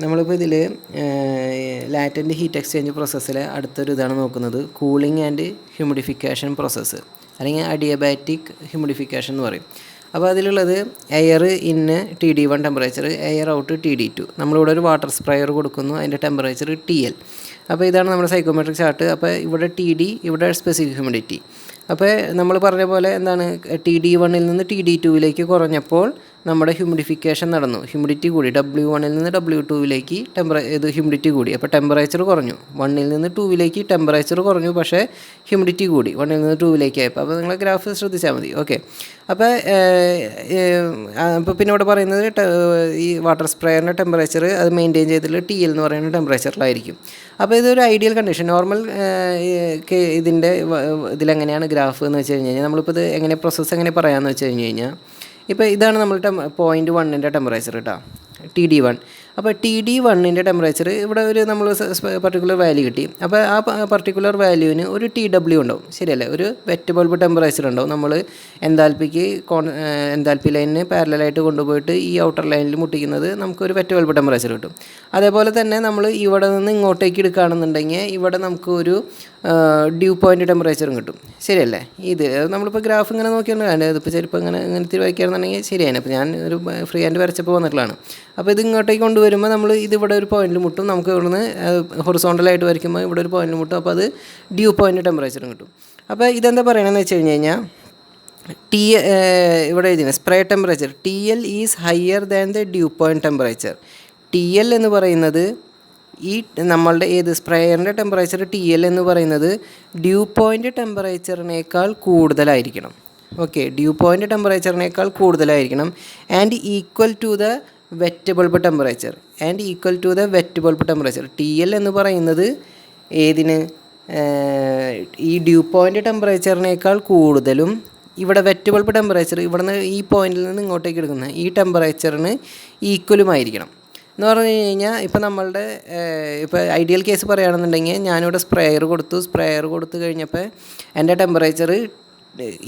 നമ്മളിപ്പോൾ ഇതിൽ latent heat exchange പ്രോസസ്സിലെ അടുത്തൊരു ഇതാണ് നോക്കുന്നത്, കൂളിംഗ് ആൻഡ് ഹ്യൂമിഡിഫിക്കേഷൻ പ്രോസസ്സ്, അല്ലെങ്കിൽ അഡിയബാറ്റിക് ഹ്യൂമിഡിഫിക്കേഷൻ എന്ന് പറയും. അപ്പോൾ അതിലുള്ളത് എയർ ഇന്ന് TD1 temperature, air out TD2. നമ്മളിവിടെ ഒരു വാട്ടർ സ്പ്രേയർ കൊടുക്കുന്നു, അതിൻ്റെ ടെമ്പറേച്ചർ TL. അപ്പോൾ ഇതാണ് നമ്മുടെ സൈക്കോമെട്രിക് ചാർട്ട്. അപ്പോൾ ഇവിടെ TD, ഇവിടെ സ്പെസിഫിക് ഹ്യൂമിഡിറ്റി. അപ്പോൾ നമ്മൾ പറഞ്ഞ പോലെ എന്താണ്, TD1 നിന്ന് TD2 കുറഞ്ഞപ്പോൾ നമ്മുടെ ഹ്യൂമിഡിഫിക്കേഷൻ നടന്നു, ഹ്യൂമിഡിറ്റി കൂടി. W1 നിന്ന് W2 ഹ്യൂമിഡിറ്റി കൂടി, അപ്പോൾ ടെമ്പറേച്ചർ കുറഞ്ഞു. 1 നിന്ന് 2 ടെമ്പറേച്ചർ കുറഞ്ഞു, പക്ഷേ ഹ്യൂമിഡിറ്റി കൂടി 1 നിന്ന് 2 ആയപ്പോൾ. അപ്പോൾ നിങ്ങൾ ഗ്രാഫ് ശ്രദ്ധിച്ചാൽ മതി. ഓക്കെ. അപ്പോൾ പിന്നെ ഇവിടെ പറയുന്നത് ഈ വാട്ടർ സ്പ്രേയറിൻ്റെ ടെമ്പറേച്ചർ അത് മെയിൻറ്റെയിൻ ചെയ്തിട്ടുള്ള TL എന്ന് പറയുന്ന ടെമ്പറേച്ചറിലായിരിക്കും. അപ്പോൾ ഇതൊരു ഐഡിയൽ കണ്ടീഷൻ. നോർമൽ ഇതിലെങ്ങനെയാണ് ഗ്രാഫ് എന്ന് വെച്ച് കഴിഞ്ഞ് കഴിഞ്ഞാൽ, നമ്മളിപ്പോൾ ഇത് എങ്ങനെ പ്രോസസ്സ് എങ്ങനെ പറയാമെന്ന് വെച്ച് കഴിഞ്ഞ് കഴിഞ്ഞാൽ, ഇപ്പോൾ ഇതാണ് നമ്മളുടെ പോയിൻറ്റ് 1ൻ്റെ ടെമ്പറേച്ചർ കേട്ടോ, TD1. അപ്പോൾ TD1ൻ്റെ ടെമ്പറേച്ചർ ഇവിടെ ഒരു നമ്മൾ പർട്ടിക്കുലർ വാല്യൂ കിട്ടി. അപ്പോൾ ആ പർട്ടിക്കുലർ വാല്യൂവിന് ഒരു TW ഉണ്ടാവും, ശരിയല്ലേ? ഒരു വെറ്റ് ബൾബ് ടെമ്പറേച്ചർ ഉണ്ടാവും. നമ്മൾ എൻതാൽപ്പി ലൈനിന് പാരലായിട്ട് കൊണ്ടുപോയിട്ട് ഈ ഔട്ടർ ലൈനിൽ മുട്ടിക്കുന്നത് നമുക്കൊരു വെറ്റ് ബൾബ് ടെമ്പറേച്ചർ കിട്ടും. അതേപോലെ തന്നെ നമ്മൾ ഇവിടെ നിന്ന് ഇങ്ങോട്ടേക്ക് എടുക്കുകയാണെന്നുണ്ടെങ്കിൽ ഇവിടെ നമുക്കൊരു ഡ്യൂ പോയിൻ്റ് ടെമ്പറേച്ചറും കിട്ടും, ശരിയല്ലേ? ഇത് നമ്മളിപ്പോൾ ഗ്രാഫ് ഇങ്ങനെ നോക്കിയാണ്, ഇതിപ്പോൾ ചിലപ്പോൾ ഇങ്ങനെ വയ്ക്കുകയാണെന്നുണ്ടെങ്കിൽ ശരിയാണ്. അപ്പോൾ ഞാൻ ഒരു ഫ്രീ ഹാൻഡ് വരച്ചപ്പോൾ വന്നിട്ടുള്ളതാണ്. അപ്പോൾ ഇത് ഇങ്ങോട്ടേക്ക് കൊണ്ടുവരുമ്പോൾ നമ്മൾ ഇതിവിടെ ഒരു പോയിന്റിൽ മുട്ടും, നമുക്ക് ഇവിടുന്ന് ഹൊറിസോണ്ടലായിട്ട് വരയ്ക്കുമ്പോൾ ഇവിടെ ഒരു പോയിന്റിൽ മുട്ടും. അപ്പോൾ അത് ഡ്യൂ പോയിൻ്റ് ടെമ്പറേച്ചറും കിട്ടും. അപ്പോൾ ഇതെന്താ പറയണമെന്ന് വെച്ച് കഴിഞ്ഞ് കഴിഞ്ഞാൽ, ഇവിടെ എഴുതിയത് spray temperature TL is higher than the due point temperature. TL എന്ന് പറയുന്നത് ഈ നമ്മളുടെ സ്പ്രേയറിൻ്റെ ടെമ്പറേച്ചർ TL എന്ന് പറയുന്നത് ഡ്യൂ പോയിൻ്റ് ടെമ്പറേച്ചറിനേക്കാൾ കൂടുതലായിരിക്കണം. ഓക്കെ, ഡ്യൂ പോയിൻ്റ് ടെമ്പറേച്ചറിനേക്കാൾ കൂടുതലായിരിക്കണം. And equal to the wet bulb temperature. TL എന്ന് പറയുന്നത് ഈ ഡ്യൂ പോയിൻ്റ് ടെമ്പറേച്ചറിനേക്കാൾ കൂടുതലും ഇവിടെ വെറ്റ് ബൾബ് ടെമ്പറേച്ചർ ഇവിടെ നിന്ന് ഈ പോയിന്റിൽ നിന്ന് ഇങ്ങോട്ടേക്ക് എടുക്കുന്ന ഈ ടെമ്പറേച്ചറിന് ഈക്വലുമായിരിക്കണം എന്ന് പറഞ്ഞു കഴിഞ്ഞാൽ, ഇപ്പോൾ നമ്മളുടെ ഇപ്പോൾ ഐഡിയൽ കേസ് പറയുകയാണെന്നുണ്ടെങ്കിൽ, ഞാനിവിടെ സ്പ്രേയർ കൊടുത്തു കഴിഞ്ഞപ്പോൾ എൻ്റെ ടെമ്പറേച്ചർ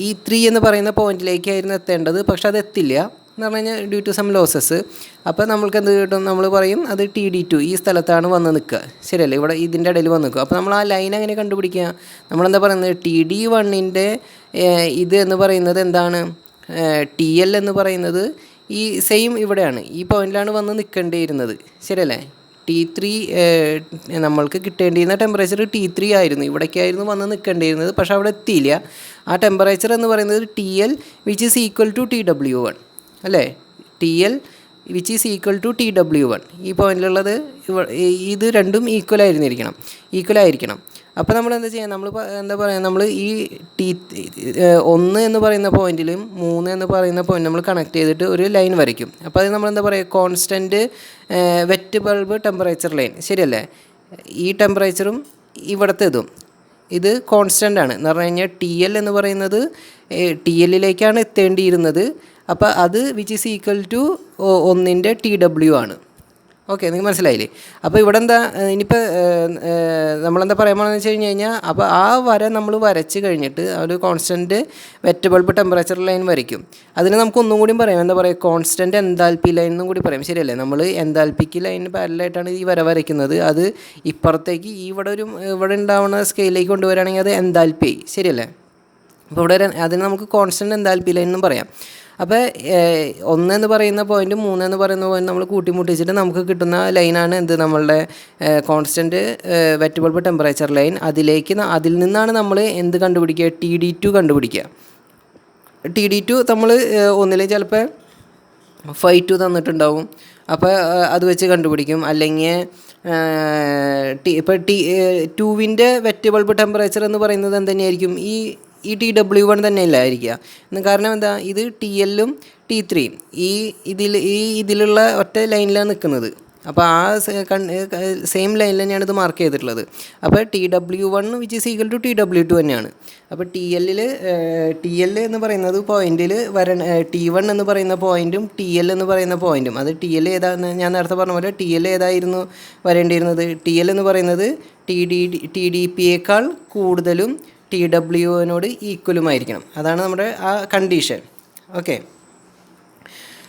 ഈ 3 എന്ന് പറയുന്ന പോയിന്റിലേക്കായിരുന്നു എത്തേണ്ടത്, പക്ഷെ അത് എത്തില്ല എന്ന് പറഞ്ഞു കഴിഞ്ഞാൽ ഡ്യൂ ടു സം ലോസസ്. അപ്പോൾ നമ്മൾക്ക് എന്ത് കിട്ടും, നമ്മൾ പറയും അത് TD2 ഈ സ്ഥലത്താണ് വന്ന് നിൽക്കുക, ശരിയല്ലേ? ഇവിടെ ഇതിൻ്റെ ഇടയിൽ വന്ന് നിൽക്കുക. അപ്പോൾ നമ്മൾ ആ ലൈൻ എങ്ങനെ കണ്ടുപിടിക്കുക? നമ്മളെന്താ പറയുന്നത്, TD1ൻ്റെ ഇത് എന്ന് പറയുന്നത് എന്താണ്, TL എന്ന് പറയുന്നത് ഈ സെയിം ഇവിടെയാണ്, ഈ പോയിന്റിലാണ് വന്ന് നിൽക്കേണ്ടിയിരുന്നത്, ശരിയല്ലേ? T3 നമ്മൾക്ക് കിട്ടേണ്ടിയിരുന്ന ടെമ്പറേച്ചർ T3 ആയിരുന്നു, ഇവിടേക്കായിരുന്നു വന്ന് നിൽക്കേണ്ടിയിരുന്നത്, പക്ഷെ അവിടെ എത്തിയില്ല. ആ ടെമ്പറേച്ചർ എന്ന് പറയുന്നത് TL which is equal to TW1, അല്ലേ? TL which is equal to TW1. ഈ പോയിന്റിലുള്ളത് ഇത് രണ്ടും ഈക്വൽ ആയിരിക്കണം. അപ്പോൾ നമ്മൾ എന്താ ചെയ്യുക, നമ്മൾ ഈ 1 എന്ന് പറയുന്ന പോയിന്റിലും 3 എന്ന് പറയുന്ന പോയിന്റ് നമ്മൾ കണക്ട് ചെയ്തിട്ട് ഒരു ലൈൻ വരയ്ക്കും. അപ്പോൾ അത് നമ്മൾ constant wet bulb temperature line, ശരിയല്ലേ? ഈ ടെമ്പറേച്ചറും ഇവിടുത്തെ ഇത് കോൺസ്റ്റൻ്റ് ആണ് എന്ന് പറഞ്ഞു കഴിഞ്ഞാൽ, TL എന്ന് പറയുന്നത് TL എത്തേണ്ടിയിരുന്നത്. അപ്പോൾ അത് വിച്ച് ഈസ് ഈക്വൽ ടു 1ൻ്റെ TW ആണ്. ഓക്കെ, നിങ്ങൾക്ക് മനസ്സിലായില്ലേ? അപ്പോൾ ഇവിടെ എന്താ ഇനിയിപ്പോൾ നമ്മളെന്താ പറയാൻ പോകുന്നത് വെച്ച് കഴിഞ്ഞാൽ, അപ്പോൾ ആ വര നമ്മൾ വരച്ച് കഴിഞ്ഞിട്ട് ഒരു constant wet bulb temperature line വരയ്ക്കും. അതിന് നമുക്ക് ഒന്നും കൂടി പറയാം, എന്താ പറയുക, കോൺസ്റ്റൻറ്റ് എൻതാൽപ്പി ലൈൻ എന്നും കൂടി പറയാം, ശരിയല്ലേ? നമ്മൾ എൻതാൽപ്പിക്ക് ലൈനിന് പാരലായിട്ടാണ് ഈ വര വരയ്ക്കുന്നത്. അത് ഇപ്പുറത്തേക്ക് ഇവിടെ ഉണ്ടാവുന്ന സ്കെയിലേക്ക് കൊണ്ടുവരികയാണെങ്കിൽ അത് എൻതാൽപ്പി, ശരിയല്ലേ? അപ്പോൾ ഇവിടെ അതിന് നമുക്ക് കോൺസ്റ്റൻറ്റ് എൻതാൽപ്പി ലൈൻ എന്നും പറയാം. അപ്പോൾ 1 എന്ന് പറയുന്ന പോയിൻറ്റും 3 എന്ന് പറയുന്ന പോയിൻറ്റ് നമ്മൾ കൂട്ടിമുട്ടിച്ചിട്ട് നമുക്ക് കിട്ടുന്ന ലൈനാണ് നമ്മളുടെ constant wet bulb temperature line. അതിൽ നിന്നാണ് നമ്മൾ എന്ത് കണ്ടുപിടിക്കുക, TD2 കണ്ടുപിടിക്കുക. TD2 നമ്മൾ ഒന്നിൽ ചിലപ്പോൾ 5.2 തന്നിട്ടുണ്ടാവും, അപ്പോൾ അത് വെച്ച് കണ്ടുപിടിക്കും. അല്ലെങ്കിൽ ഇപ്പോൾ T2ൻ്റെ വെറ്റ് ബൾബ് ടെമ്പറേച്ചർ എന്ന് പറയുന്നത് എന്തുതന്നെയായിരിക്കും, ഈ TW1 തന്നെ ഇല്ലായിരിക്കുക. കാരണം എന്താ, ഇത് TL-ഉം T3യും ഇതിലുള്ള ഒറ്റ ലൈനിലാണ് നിൽക്കുന്നത്. അപ്പോൾ ആ സെയിം ലൈനിൽ തന്നെയാണ് ഇത് മാർക്ക് ചെയ്തിട്ടുള്ളത്. അപ്പോൾ TW1 which is equal to TW2 തന്നെയാണ്. അപ്പോൾ TL എന്ന് പറയുന്നത് പോയിന്റിൽ T1 എന്ന് പറയുന്ന പോയിന്റും TL എന്ന് പറയുന്ന പോയിന്റും, അത് TL ഏതാണെന്ന് ഞാൻ നേരത്തെ പറഞ്ഞ പോലെ TL ഏതായിരുന്നു വരേണ്ടിയിരുന്നത്, TL എന്ന് പറയുന്നത് TDPയേക്കാൾ കൂടുതലും TW-നോട് ഈക്വലുമായിരിക്കണം. അതാണ് നമ്മുടെ ആ കണ്ടീഷൻ. ഓക്കെ,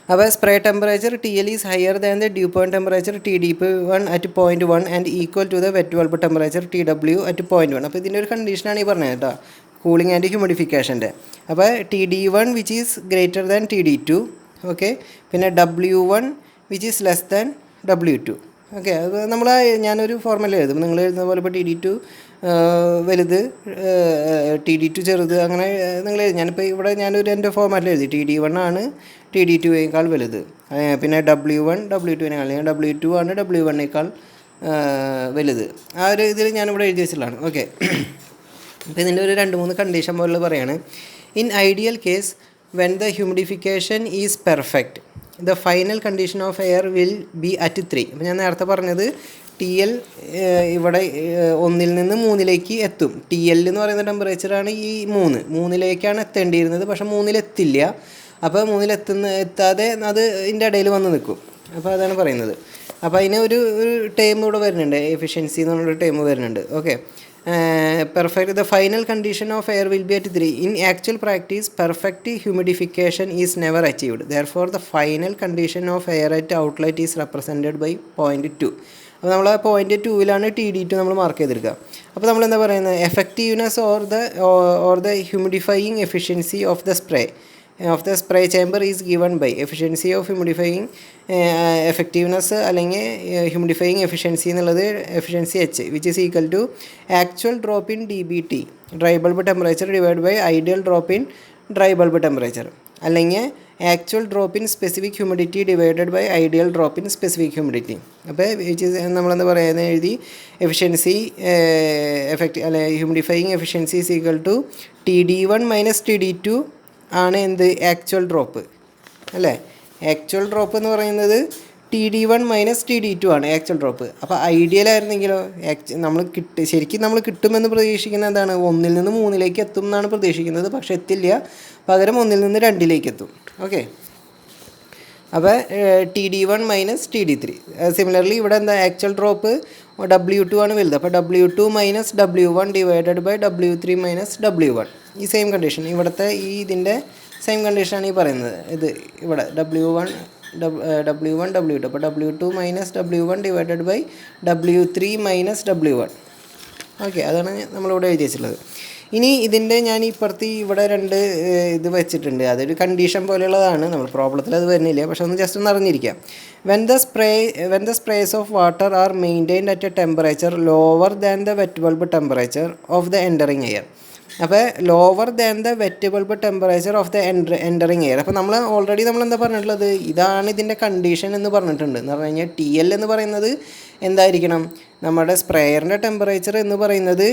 അപ്പോൾ spray temperature TL is higher than the dew point temperature TDP1 at 0.1 and equal to the wet bulb temperature TW at 0.1. അപ്പോൾ ഇതിൻ്റെ ഒരു കണ്ടീഷനാണ് ഈ പറഞ്ഞത് കേട്ടോ, കൂളിംഗ് ആൻഡ് ഹ്യൂമിഡിഫിക്കേഷൻ്റെ. അപ്പോൾ TD1 which is greater than TD2, okay. പിന്നെ W1 which is less than W2, okay. അത് നമ്മൾ ഞാനൊരു ഫോർമുല എഴുതും, നിങ്ങൾ എഴുതുന്ന പോലെ ഇപ്പോൾ TD2 വലുത്, TD2 ചെറുത്, അങ്ങനെ നിങ്ങൾ എഴുതി. ഞാനിപ്പോൾ ഇവിടെ എൻ്റെ ഫോർമാറ്റിൽ എഴുതി TD1 ആണ് TD2 വലുത്, പിന്നെ W1 W2 അല്ലെങ്കിൽ W2 ആണ് W1 വലുത്. ആ ഒരു ഇതിൽ ഞാനിവിടെ എഴുതി വെച്ചിട്ടുള്ളതാണ്, ഓക്കെ. അപ്പോൾ ഇതിൻ്റെ ഒരു 2-3 കണ്ടീഷൻ പോലെ പറയാണ്. In ideal case when the humidification is perfect the final condition of air will be at 3. അപ്പോൾ ഞാൻ നേരത്തെ പറഞ്ഞത് TL ഇവിടെ 1 നിന്ന് 3 എത്തും. TL എന്ന് പറയുന്ന ടെമ്പറേച്ചറാണ് ഈ 3 എത്തേണ്ടിയിരുന്നത്, പക്ഷേ 3 എത്തില്ല. അപ്പോൾ 3 എത്താതെ അത് ഇതിൻ്റെ ഇടയിൽ വന്ന് നിൽക്കും. അപ്പോൾ അതാണ് പറയുന്നത്. അപ്പോൾ അതിന് ഒരു ടേം ഇവിടെ വരുന്നുണ്ട്, എഫിഷ്യൻസി എന്ന് പറഞ്ഞൊരു ടേം വരുന്നുണ്ട്, okay. Perfect the final condition of air will be at 3. In actual practice perfect humidification is never achieved. Therefore the final condition of air at outlet is represented by 0.2. അപ്പോൾ നമ്മൾ 0.2 TD2 നമ്മൾ mark ചെയ്തെടുക്കുക. അപ്പോൾ നമ്മൾ എന്താ പറയുന്നത്, effectiveness or the humidifying efficiency of the spray chamber is given by efficiency of humidifying effectiveness അല്ലെങ്കിൽ humidifying efficiency എന്നുള്ളത് efficiency H which is equal to actual drop in DBT dry bulb temperature divide by ideal drop in dry bulb temperature, അല്ലെങ്കിൽ actual drop in specific humidity divided by ideal drop in specific humidity. അപ്പോൾ which is നമ്മളെന്താ പറയുന്നത് എഴുതി, efficiency humidifying efficiency is equal to TD1 minus TD2 ആണ് എന്ത്, actual drop അല്ലേ. Actual drop എന്ന് പറയുന്നത് TD1 മൈനസ് TD2 ആണ് ആക്ച്വൽ ഡ്രോപ്പ്. അപ്പോൾ ഐഡിയൽ ആയിരുന്നെങ്കിലോ ശരിക്കും നമ്മൾ കിട്ടുമെന്ന് പ്രതീക്ഷിക്കുന്നത് എന്താണ്, 1 നിന്ന് 3 എത്തും എന്നാണ് പ്രതീക്ഷിക്കുന്നത്, പക്ഷേ എത്തില്ല, പകരം 1 നിന്ന് 2 എത്തും, ഓക്കെ. അപ്പോൾ TD1 മൈനസ് TD3. സിമിലർലി ഇവിടെ എന്താ, ആക്ച്വൽ ഡ്രോപ്പ് W2 ആണ് വലുത്, അപ്പോൾ W2 minus W1 divided by W3 minus W1. ഈ സെയിം കണ്ടീഷൻ ഇവിടുത്തെ ഇതിൻ്റെ സെയിം കണ്ടീഷനാണ് ഈ പറയുന്നത്. ഇത് ഇവിടെ W1 W2, അപ്പോൾ W2 minus W1 divided by W3 minus W1, okay. അതാണ് നമ്മളിവിടെ എഴുതി വെച്ചിട്ടുള്ളത്. ഇനി ഇതിൻ്റെ ഞാൻ ഇപ്പുറത്ത് ഇവിടെ 2 ഇത് വെച്ചിട്ടുണ്ട്, അതൊരു കണ്ടീഷൻ പോലെയുള്ളതാണ്, നമ്മൾ പ്രോബ്ലത്തിൽ അത് വരുന്നില്ല, പക്ഷെ ഒന്ന് ജസ്റ്റ് ഒന്ന് അറിഞ്ഞിരിക്കാം. When the sprays of water are maintained at a temperature lower than the wet bulb temperature of the entering air. അപ്പോൾ lower than the wet bulb temperature of the entering air. അപ്പോൾ നമ്മൾ already എന്താ പറഞ്ഞിട്ടുള്ളത്, ഇതാണ് ഇതിൻ്റെ condition എന്ന് പറഞ്ഞിട്ടുണ്ട്. എന്ന് പറഞ്ഞു കഴിഞ്ഞാൽ TL എന്ന് പറയുന്നത് എന്തായിരിക്കണം, നമ്മുടെ സ്പ്രേയറിൻ്റെ ടെമ്പറേച്ചർ എന്ന് പറയുന്നത്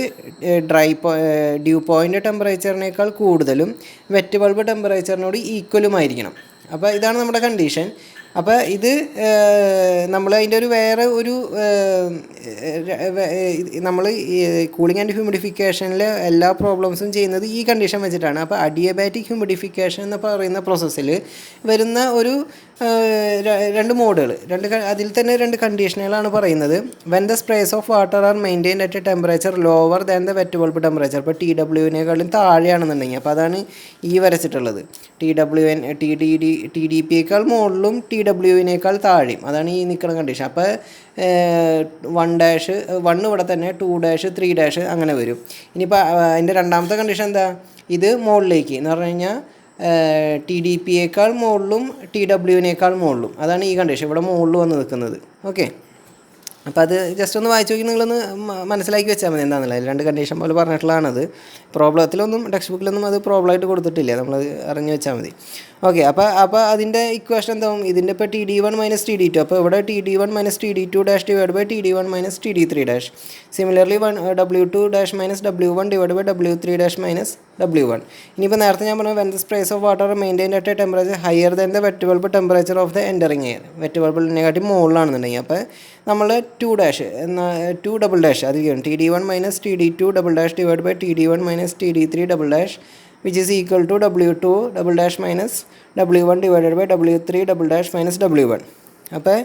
ഡ്യൂ പോയിൻ്റ് ടെമ്പറേച്ചറിനേക്കാൾ കൂടുതലും വെറ്റ് ബൾബ് ടെമ്പറേച്ചറിനോട് ഈക്വലുമായിരിക്കണം. അപ്പോൾ ഇതാണ് നമ്മുടെ കണ്ടീഷൻ. അപ്പോൾ ഇത് നമ്മൾ അതിൻ്റെ വേറെ ഒരു നമ്മൾ കൂളിംഗ് ആൻഡ് ഹ്യൂമിഡിഫിക്കേഷനിൽ എല്ലാ പ്രോബ്ലംസും ചെയ്യുന്നത് ഈ കണ്ടീഷൻ വെച്ചിട്ടാണ്. അപ്പോൾ അഡിയബാറ്റിക് ഹ്യൂമിഡിഫിക്കേഷൻ എന്ന് പറയുന്ന പ്രോസസ്സിൽ വരുന്ന ഒരു 2 മോഡുകൾ, അതിൽ തന്നെ 2 കണ്ടീഷനുകളാണ് പറയുന്നത്. When the sprays of water are maintained at a temperature lower than the wet bulb temperature. ഇപ്പോൾ TW-നേക്കാളും താഴെയാണെന്നുണ്ടെങ്കിൽ, അപ്പോൾ അതാണ് ഈ വരച്ചിട്ടുള്ളത്. TDP-യേക്കാൾ മുകളിലും TW-നേക്കാൾ താഴെയും, അതാണ് ഈ നിൽക്കുന്ന കണ്ടീഷൻ. അപ്പോൾ 1 ഇവിടെ തന്നെ 2 3 അങ്ങനെ വരും. ഇനിയിപ്പോൾ അതിൻ്റെ രണ്ടാമത്തെ കണ്ടീഷൻ എന്താ, ഇത് മുകളിലേക്ക് എന്ന് പറഞ്ഞു കഴിഞ്ഞാൽ TDP-യേക്കാൾ മുകളിലും TW-നേക്കാൾ മുകളിലും, അതാണ് ഈ കണ്ടീഷൻ ഇവിടെ മുകളിൽ വന്ന് നിൽക്കുന്നത്, ഓക്കെ. അപ്പോൾ അത് ജസ്റ്റ് ഒന്ന് വായിച്ച് നോക്കി നിങ്ങളൊന്ന് മനസ്സിലാക്കി വെച്ചാൽ മതി എന്താണെന്നുള്ളത്. 2 കണ്ടീഷൻ പോലെ പറഞ്ഞിട്ടുള്ളതാണത്. പ്രോബ്ലത്തിലൊന്നും ടെക്സ്റ്റ് ബുക്കിലൊന്നും അത് പ്രോബ്ലമായിട്ട് കൊടുത്തിട്ടില്ല, നമ്മളത് അറിഞ്ഞ് വെച്ചാൽ മതി, ഓക്കെ. അപ്പോൾ അതിൻ്റെ ഇക്വേഷൻ എന്താവും, ഇതിൻ്റെ ഇപ്പോൾ TD1 മൈനസ് TD2. അപ്പോൾ ഇവിടെ TD1 minus TD2 dash divide by TD1 minus TD3 dash. Similarly W2 dash minus W1 divide by W3 dash minus W1. ഇനിയിപ്പോൾ നേരത്തെ ഞാൻ പറഞ്ഞു when the sprays of water maintain at a temperature higher than the wet bulb temperature of the entering air. വെറ്റ് ബൾബിനെക്കാട്ടി മുകളിലാണെന്നുണ്ടെങ്കിൽ അപ്പോൾ നമ്മൾ 2 double dash അതിരിക്കും TD1 minus TD2 double dash divide by TD1 minus TD3 double dash which is equal to W2 double dash minus W1 divided by W3 double dash minus W1. അപ്പോൾ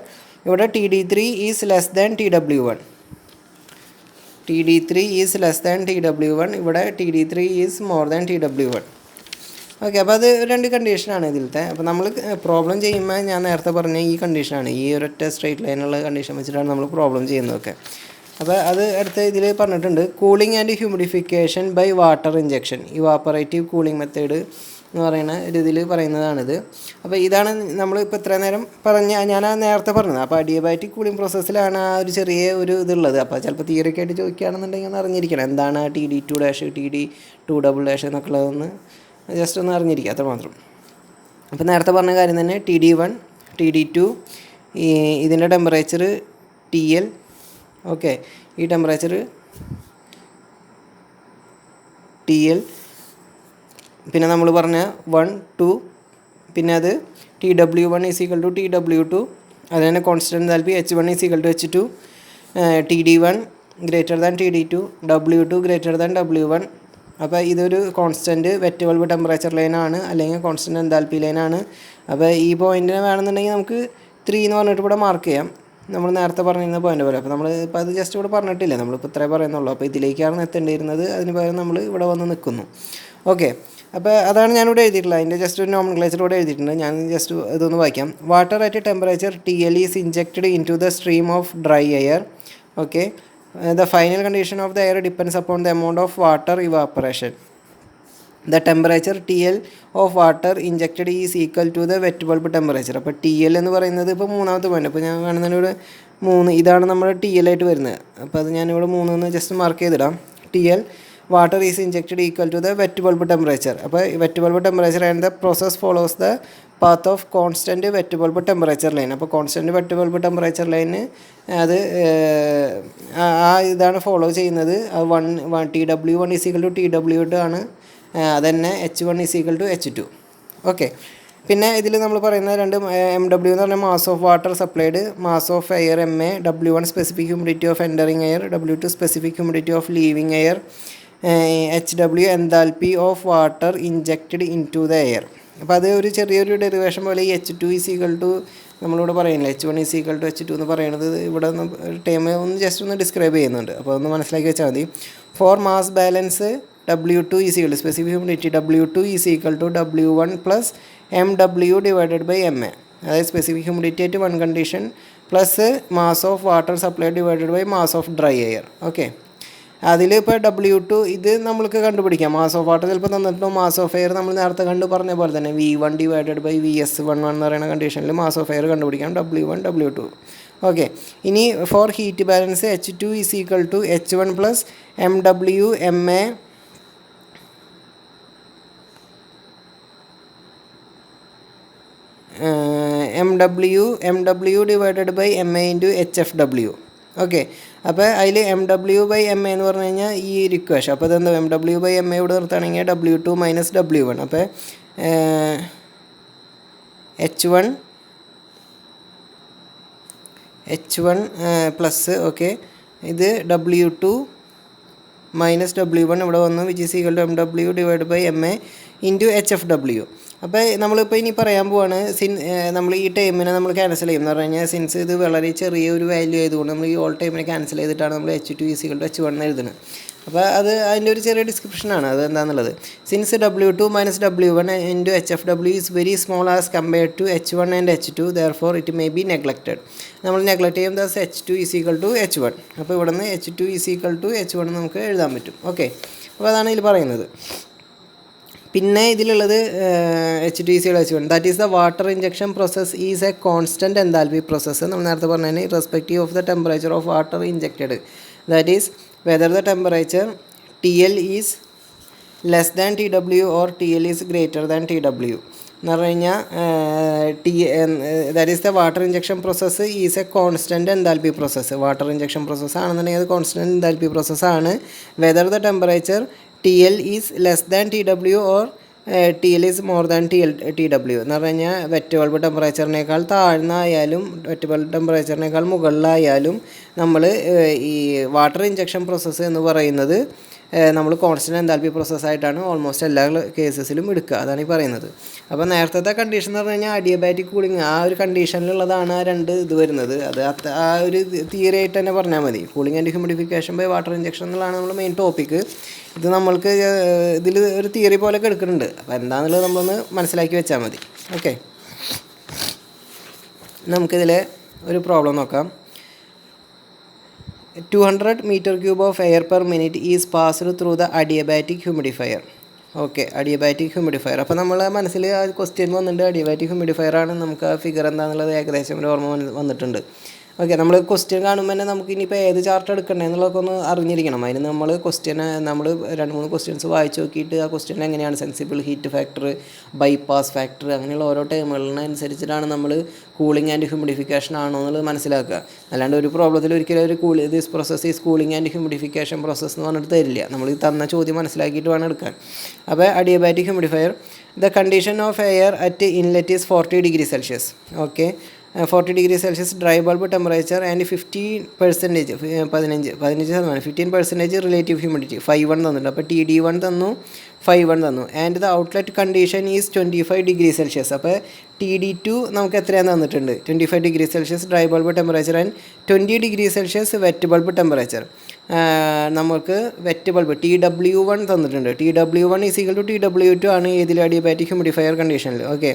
ഇവിടെ TD3 is less than TW1. TD3 is less than TW1. ഇവിടെ TD3 is more than TW1. Okay, അപ്പോൾ അത് 2 കണ്ടീഷനാണ് ഇതിലത്തെ. അപ്പോൾ നമ്മൾ problem ചെയ്യുമ്പോൾ ഞാൻ നേരത്തെ പറഞ്ഞ ഈ കണ്ടീഷനാണ്, ഈ ഒരൊറ്റ സ്ട്രെയിറ്റ് ലൈനുള്ള കണ്ടീഷൻ വെച്ചിട്ടാണ് നമ്മൾ പ്രോബ്ലം ചെയ്യുന്നതൊക്കെ. അപ്പോൾ അത് അടുത്ത ഇതിൽ പറഞ്ഞിട്ടുണ്ട്, cooling and humidification by water injection, evaporative cooling method എന്ന് പറയുന്ന ഒരു ഇതിൽ പറയുന്നതാണിത്. അപ്പോൾ ഇതാണ് നമ്മളിപ്പോൾ ഇത്ര നേരം ഞാൻ നേരത്തെ പറഞ്ഞത്. അപ്പോൾ അഡിയബാറ്റിക് കൂളിംഗ് പ്രോസസ്സിലാണ് ആ ഒരു ചെറിയ ഒരു ഇതുള്ളത്. അപ്പോൾ ചിലപ്പോൾ തിയറിയൊക്കെ ആയിട്ട് ചോദിക്കുകയാണെന്നുണ്ടെങ്കിൽ ഒന്ന് അറിഞ്ഞിരിക്കണം എന്താണ് TD2-, TD2" എന്നൊക്കെ ഉള്ളതെന്ന് ജസ്റ്റ് ഒന്ന് അറിഞ്ഞിരിക്കുക, അത്രമാത്രം. അപ്പോൾ നേരത്തെ പറഞ്ഞ കാര്യം തന്നെ, TD1, TD2, ഇതിൻ്റെ ടെമ്പറേച്ചർ TL. ഓക്കെ, ഈ ടെമ്പറേച്ചർ TL, പിന്നെ നമ്മൾ പറഞ്ഞ 1, 2, പിന്നെ അത് TW1 = TW2, അത് തന്നെ constant enthalpy H1 = H2, TD1 > TD2, W2 > W1. അപ്പോൾ ഇതൊരു കോൺസ്റ്റൻറ്റ് വെറ്റ് ബൾബ് ടെമ്പറേച്ചർ ലൈനാണ്, അല്ലെങ്കിൽ കോൺസ്റ്റൻറ്റ് എൻതാൽപ്പി ലൈനാണ്. അപ്പോൾ ഈ പോയിൻറ്റിനെ വേണമെന്നുണ്ടെങ്കിൽ നമുക്ക് 3 എന്ന് പറഞ്ഞിട്ട് ഇവിടെ മാർക്ക് ചെയ്യാം, നമ്മൾ നേരത്തെ പറഞ്ഞിരുന്ന പോയിൻ്റ് പോലെ. അപ്പോൾ നമ്മൾ ഇപ്പോൾ അത് ജസ്റ്റ് ഇവിടെ പറഞ്ഞിട്ടില്ല, നമ്മളിപ്പോൾ ഇത്രേ പറയുന്നുള്ളൂ. അപ്പോൾ ഇതിലേക്കാണ് എത്തേണ്ടിയിരുന്നത്, അതിന് പകരം നമ്മൾ ഇവിടെ വന്ന് നിൽക്കുന്നു. ഓക്കെ, അപ്പോൾ അതാണ് ഞാനിവിടെ എഴുതിയിട്ടുള്ളത്. അതിൻ്റെ ജസ്റ്റ് ഒരു നോമൻക്ലേച്ചർ ഇവിടെ എഴുതിയിട്ടുണ്ട്. ഞാൻ ജസ്റ്റ് ഇതൊന്ന് വായിക്കാം. Water at temperature TL is injected into the stream of dry air. Okay, the final condition of the air depends upon the amount of water evaporation. The temperature TL of water injected is equal to the wet bulb temperature. അപ്പോൾ TL എന്ന് പറയുന്നത് ഇപ്പോൾ 3ാമത്തെ point. അപ്പോൾ ഞാൻ കാണുന്നതിന് ഇവിടെ 3, ഇതാണ് നമ്മുടെ TL ആയിട്ട് വരുന്നത്. അപ്പോൾ അത് ഞാനിവിടെ 3 എന്ന് ജസ്റ്റ് മാർക്ക് ചെയ്തിടാം. TL water is injected equal to the wet bulb temperature. അപ്പോൾ wet bulb temperature and the process follows the path of constant wet bulb temperature line. അപ്പോൾ കോൺസ്റ്റൻറ്റ് വെറ്റ് ബൾബ് ടെമ്പറേച്ചർ ലൈന് അത് ഇതാണ് follow ചെയ്യുന്നത്. TW1 = TW2 ആണ്, അതുതന്നെ H1 = H2. Okay, പിന്നെ ഇതിൽ നമ്മൾ പറയുന്ന 2 MW എന്ന് പറഞ്ഞാൽ mass of water supplied, mass of air MA, W1 specific humidity of entering air, W2 specific humidity of leaving air, HW enthalpy of water injected into the air. അപ്പോൾ അത് ഒരു ചെറിയൊരു ഡെറിവേഷൻ പോലെ ഈ H2 നമ്മളിവിടെ പറയുന്നില്ല, H1 = H2 എന്ന് പറയുന്നത് ഇവിടെ ടൈം ഒന്ന് ജസ്റ്റ് ഒന്ന് ഡിസ്ക്രൈബ് ചെയ്യുന്നുണ്ട്. അപ്പോൾ ഒന്ന് മനസ്സിലാക്കി വെച്ചാൽ മതി. Four mass balance W2 specific humidity W2 = W1 + MW / MA, അതായത് സ്പെസിഫിക് ഹ്യൂമിഡിറ്റി ആയിട്ട് 1 condition plus mass of water supply / mass of dry air. Okay, അതിൽ ഇപ്പോൾ W2 ഇത് നമ്മൾക്ക് കണ്ടുപിടിക്കാം. മാസ് ഓഫ് വാട്ടർ ചിലപ്പോൾ തന്നിട്ടുണ്ടോ, മാസ് ഓഫ് എയർ നമ്മൾ നേരത്തെ പറഞ്ഞ പോലെ തന്നെ V1 / VS11 എന്ന് പറയുന്ന കണ്ടീഷനിൽ മാസ് ഓഫ് എയർ കണ്ടുപിടിക്കാം, W1 W2. ഓക്കെ, ഇനി for heat balance H2 = H1 + MW MA MW / MA × HFW. Okay, അപ്പോൾ അതിൽ MW/MA എന്ന് പറഞ്ഞു കഴിഞ്ഞാൽ ഈ ഒരു ഇക്വേഷൻ. അപ്പോൾ അതെന്താ, MW/MA ഇവിടെ നിർത്തുകയാണെങ്കിൽ W2 - W1. അപ്പോൾ H1 പ്ലസ്, ഓക്കെ, ഇത് W2 - W1 ഇവിടെ വന്നു, which is equal to MW / MA × HFW. അപ്പോൾ നമ്മളിപ്പോൾ ഇനി പറയാൻ പോവാണ്, നമ്മൾ ഈ ടൈമിനെ നമ്മൾ ക്യാൻസൽ ചെയ്യും എന്ന് പറഞ്ഞു കഴിഞ്ഞാൽ, സിൻസ് ഇത് വളരെ ചെറിയൊരു വാല്യൂ ആയതുകൊണ്ട് നമ്മൾ ഈ ഓൾ ടൈമിനെ ക്യാൻസൽ ചെയ്തിട്ടാണ് നമ്മൾ H2 = H1 എഴുതുന്നത്. അപ്പോൾ അത് അതിൻ്റെ ഒരു ചെറിയ ഡിസ്ക്രിപ്ഷനാണ്, അത് എന്താണെന്നുള്ളത്. Since W2 - W1 × HFW is very small as compared to H1 and H2, therefore it may be neglected. നമ്മൾ നെഗ്ലക്റ്റ് ചെയ്യും, ദാസ് H2 = H1. അപ്പോൾ ഇവിടെ നിന്ന് H2 = H1 നമുക്ക് എഴുതാൻ പറ്റും. ഓക്കെ, അപ്പോൾ അതാണ് ഇതിൽ പറയുന്നത്. പിന്നെ ഇതിലുള്ളത് H2 = H1, that is the water injection process is A constant enthalpy process. നമ്മൾ നേരത്തെ പറഞ്ഞതിന് irrespective of the temperature of water injected, that is whether the temperature TL is less than TW or TL is greater than TW എന്ന് പറഞ്ഞു കഴിഞ്ഞാൽ that is the water injection process is A constant enthalpy process. Water injection process ആണെന്നുണ്ടെങ്കിൽ അത് constant enthalpy പ്രോസസ്സാണ്. Whether the temperature TL is less than TW or TL is more than TW എന്ന് പറഞ്ഞു കഴിഞ്ഞാൽ wet bulb ടെമ്പറേച്ചറിനേക്കാൾ താഴ്ന്നായാലും wet bulb ടെമ്പറേച്ചറിനേക്കാൾ മുകളിലായാലും നമ്മൾ ഈ water injection process എന്ന് പറയുന്നത് നമ്മൾ കോൺസ്റ്റൻറ്റ് എൻതാൽപ്പി പ്രോസസ്സായിട്ടാണ് ഓൾമോസ്റ്റ് എല്ലാ കേസസിലും എടുക്കുക. അതാണ് ഈ പറയുന്നത്. അപ്പോൾ നേരത്തെ കണ്ടീഷൻ എന്ന് പറഞ്ഞു കഴിഞ്ഞാൽ അഡിയബാറ്റിക് കൂളിംഗ് ആ ഒരു കണ്ടീഷനിലുള്ളതാണ് ആ രണ്ട് ഇത് വരുന്നത്. അത് ആ ഒരു തിയറി ആയിട്ട് തന്നെ പറഞ്ഞാൽ മതി. Cooling and humidification by water injection എന്നുള്ളതാണ് നമ്മൾ മെയിൻ ടോപ്പിക്ക്. ഇത് നമ്മൾക്ക് ഇതിൽ ഒരു തിയറി പോലെയൊക്കെ എടുക്കുന്നുണ്ട്. അപ്പോൾ എന്താണെന്നുള്ളത് നമ്മളൊന്ന് മനസ്സിലാക്കി വെച്ചാൽ മതി. ഓക്കെ, നമുക്കിതിൽ ഒരു പ്രോബ്ലം നോക്കാം. 200 m³ of air per minute is passed through the adiabatic humidifier. Okay, adiabatic humidifier. അപ്പോൾ നമ്മൾ മനസ്സിൽ ആ ക്വസ്റ്റ്യൻ വന്നിട്ടുണ്ട്, അഡിയബാറ്റിക് ഹ്യൂമിഡിഫയർ ആണ്. നമുക്ക് ആ ഫിഗർ എന്താണെന്നുള്ളത് ഏകദേശം ഒരു ഓർമ്മ വന്നിട്ടുണ്ട്. ഓക്കെ, നമ്മൾ ക്വസ്റ്റ്യൻ കാണുമ്പോൾ തന്നെ നമുക്ക് ഇനിയിപ്പോൾ ഏത് ചാർട്ട് എടുക്കണ്ടേ എന്നുള്ളതൊക്കെ ഒന്ന് അറിഞ്ഞിരിക്കണം. അതിന് നമ്മൾ നമ്മൾ 2-3 ക്വസ്റ്റ്യൻസ് വായിച്ച് നോക്കിയിട്ട് ആ ക്വസ്റ്റ്യൻ എങ്ങനെയാണ് sensible heat factor, bypass factor, അങ്ങനെയുള്ള ഓരോ ടേമുകളിനനുസരിച്ചിട്ടാണ് നമ്മൾ കൂളിംഗ് ആൻഡ് ഹ്യൂമിഡിഫിക്കേഷൻ ആണോ എന്നുള്ളത് മനസ്സിലാക്കുക. അല്ലാണ്ട് ഒരു പ്രോബ്ലത്തിൽ ഒരിക്കലും ഒരു this process is cooling and humidification process എന്ന് പറഞ്ഞിട്ട് തരില്ല. നമ്മൾ ഈ തന്ന ചോദ്യം മനസ്സിലാക്കിയിട്ട് വേണം എടുക്കാൻ. അപ്പോൾ adiabatic humidifier, the condition of air at inlet is 40 degree Celsius. Okay, 40 degree Celsius dry bulb temperature and 15% relative humidity 5.1 തന്നിട്ടുണ്ട്. അപ്പോൾ TD1 തന്നു, 5.1 തന്നു. And the outlet condition is 25 degree Celsius. അപ്പോൾ TD2 നമുക്ക് എത്രയാണ് തന്നിട്ടുണ്ട്? 25 degree Celsius dry bulb temperature and 20 degree Celsius wet bulb temperature. നമുക്ക് wet bulb TW1 തന്നിട്ടുണ്ട്. TW1 is equal to TW2 ആണ് ഏതിൽ? അഡിയബാറ്റിക് ഹ്യൂമിഡിഫയർ കണ്ടീഷനിൽ. Okay,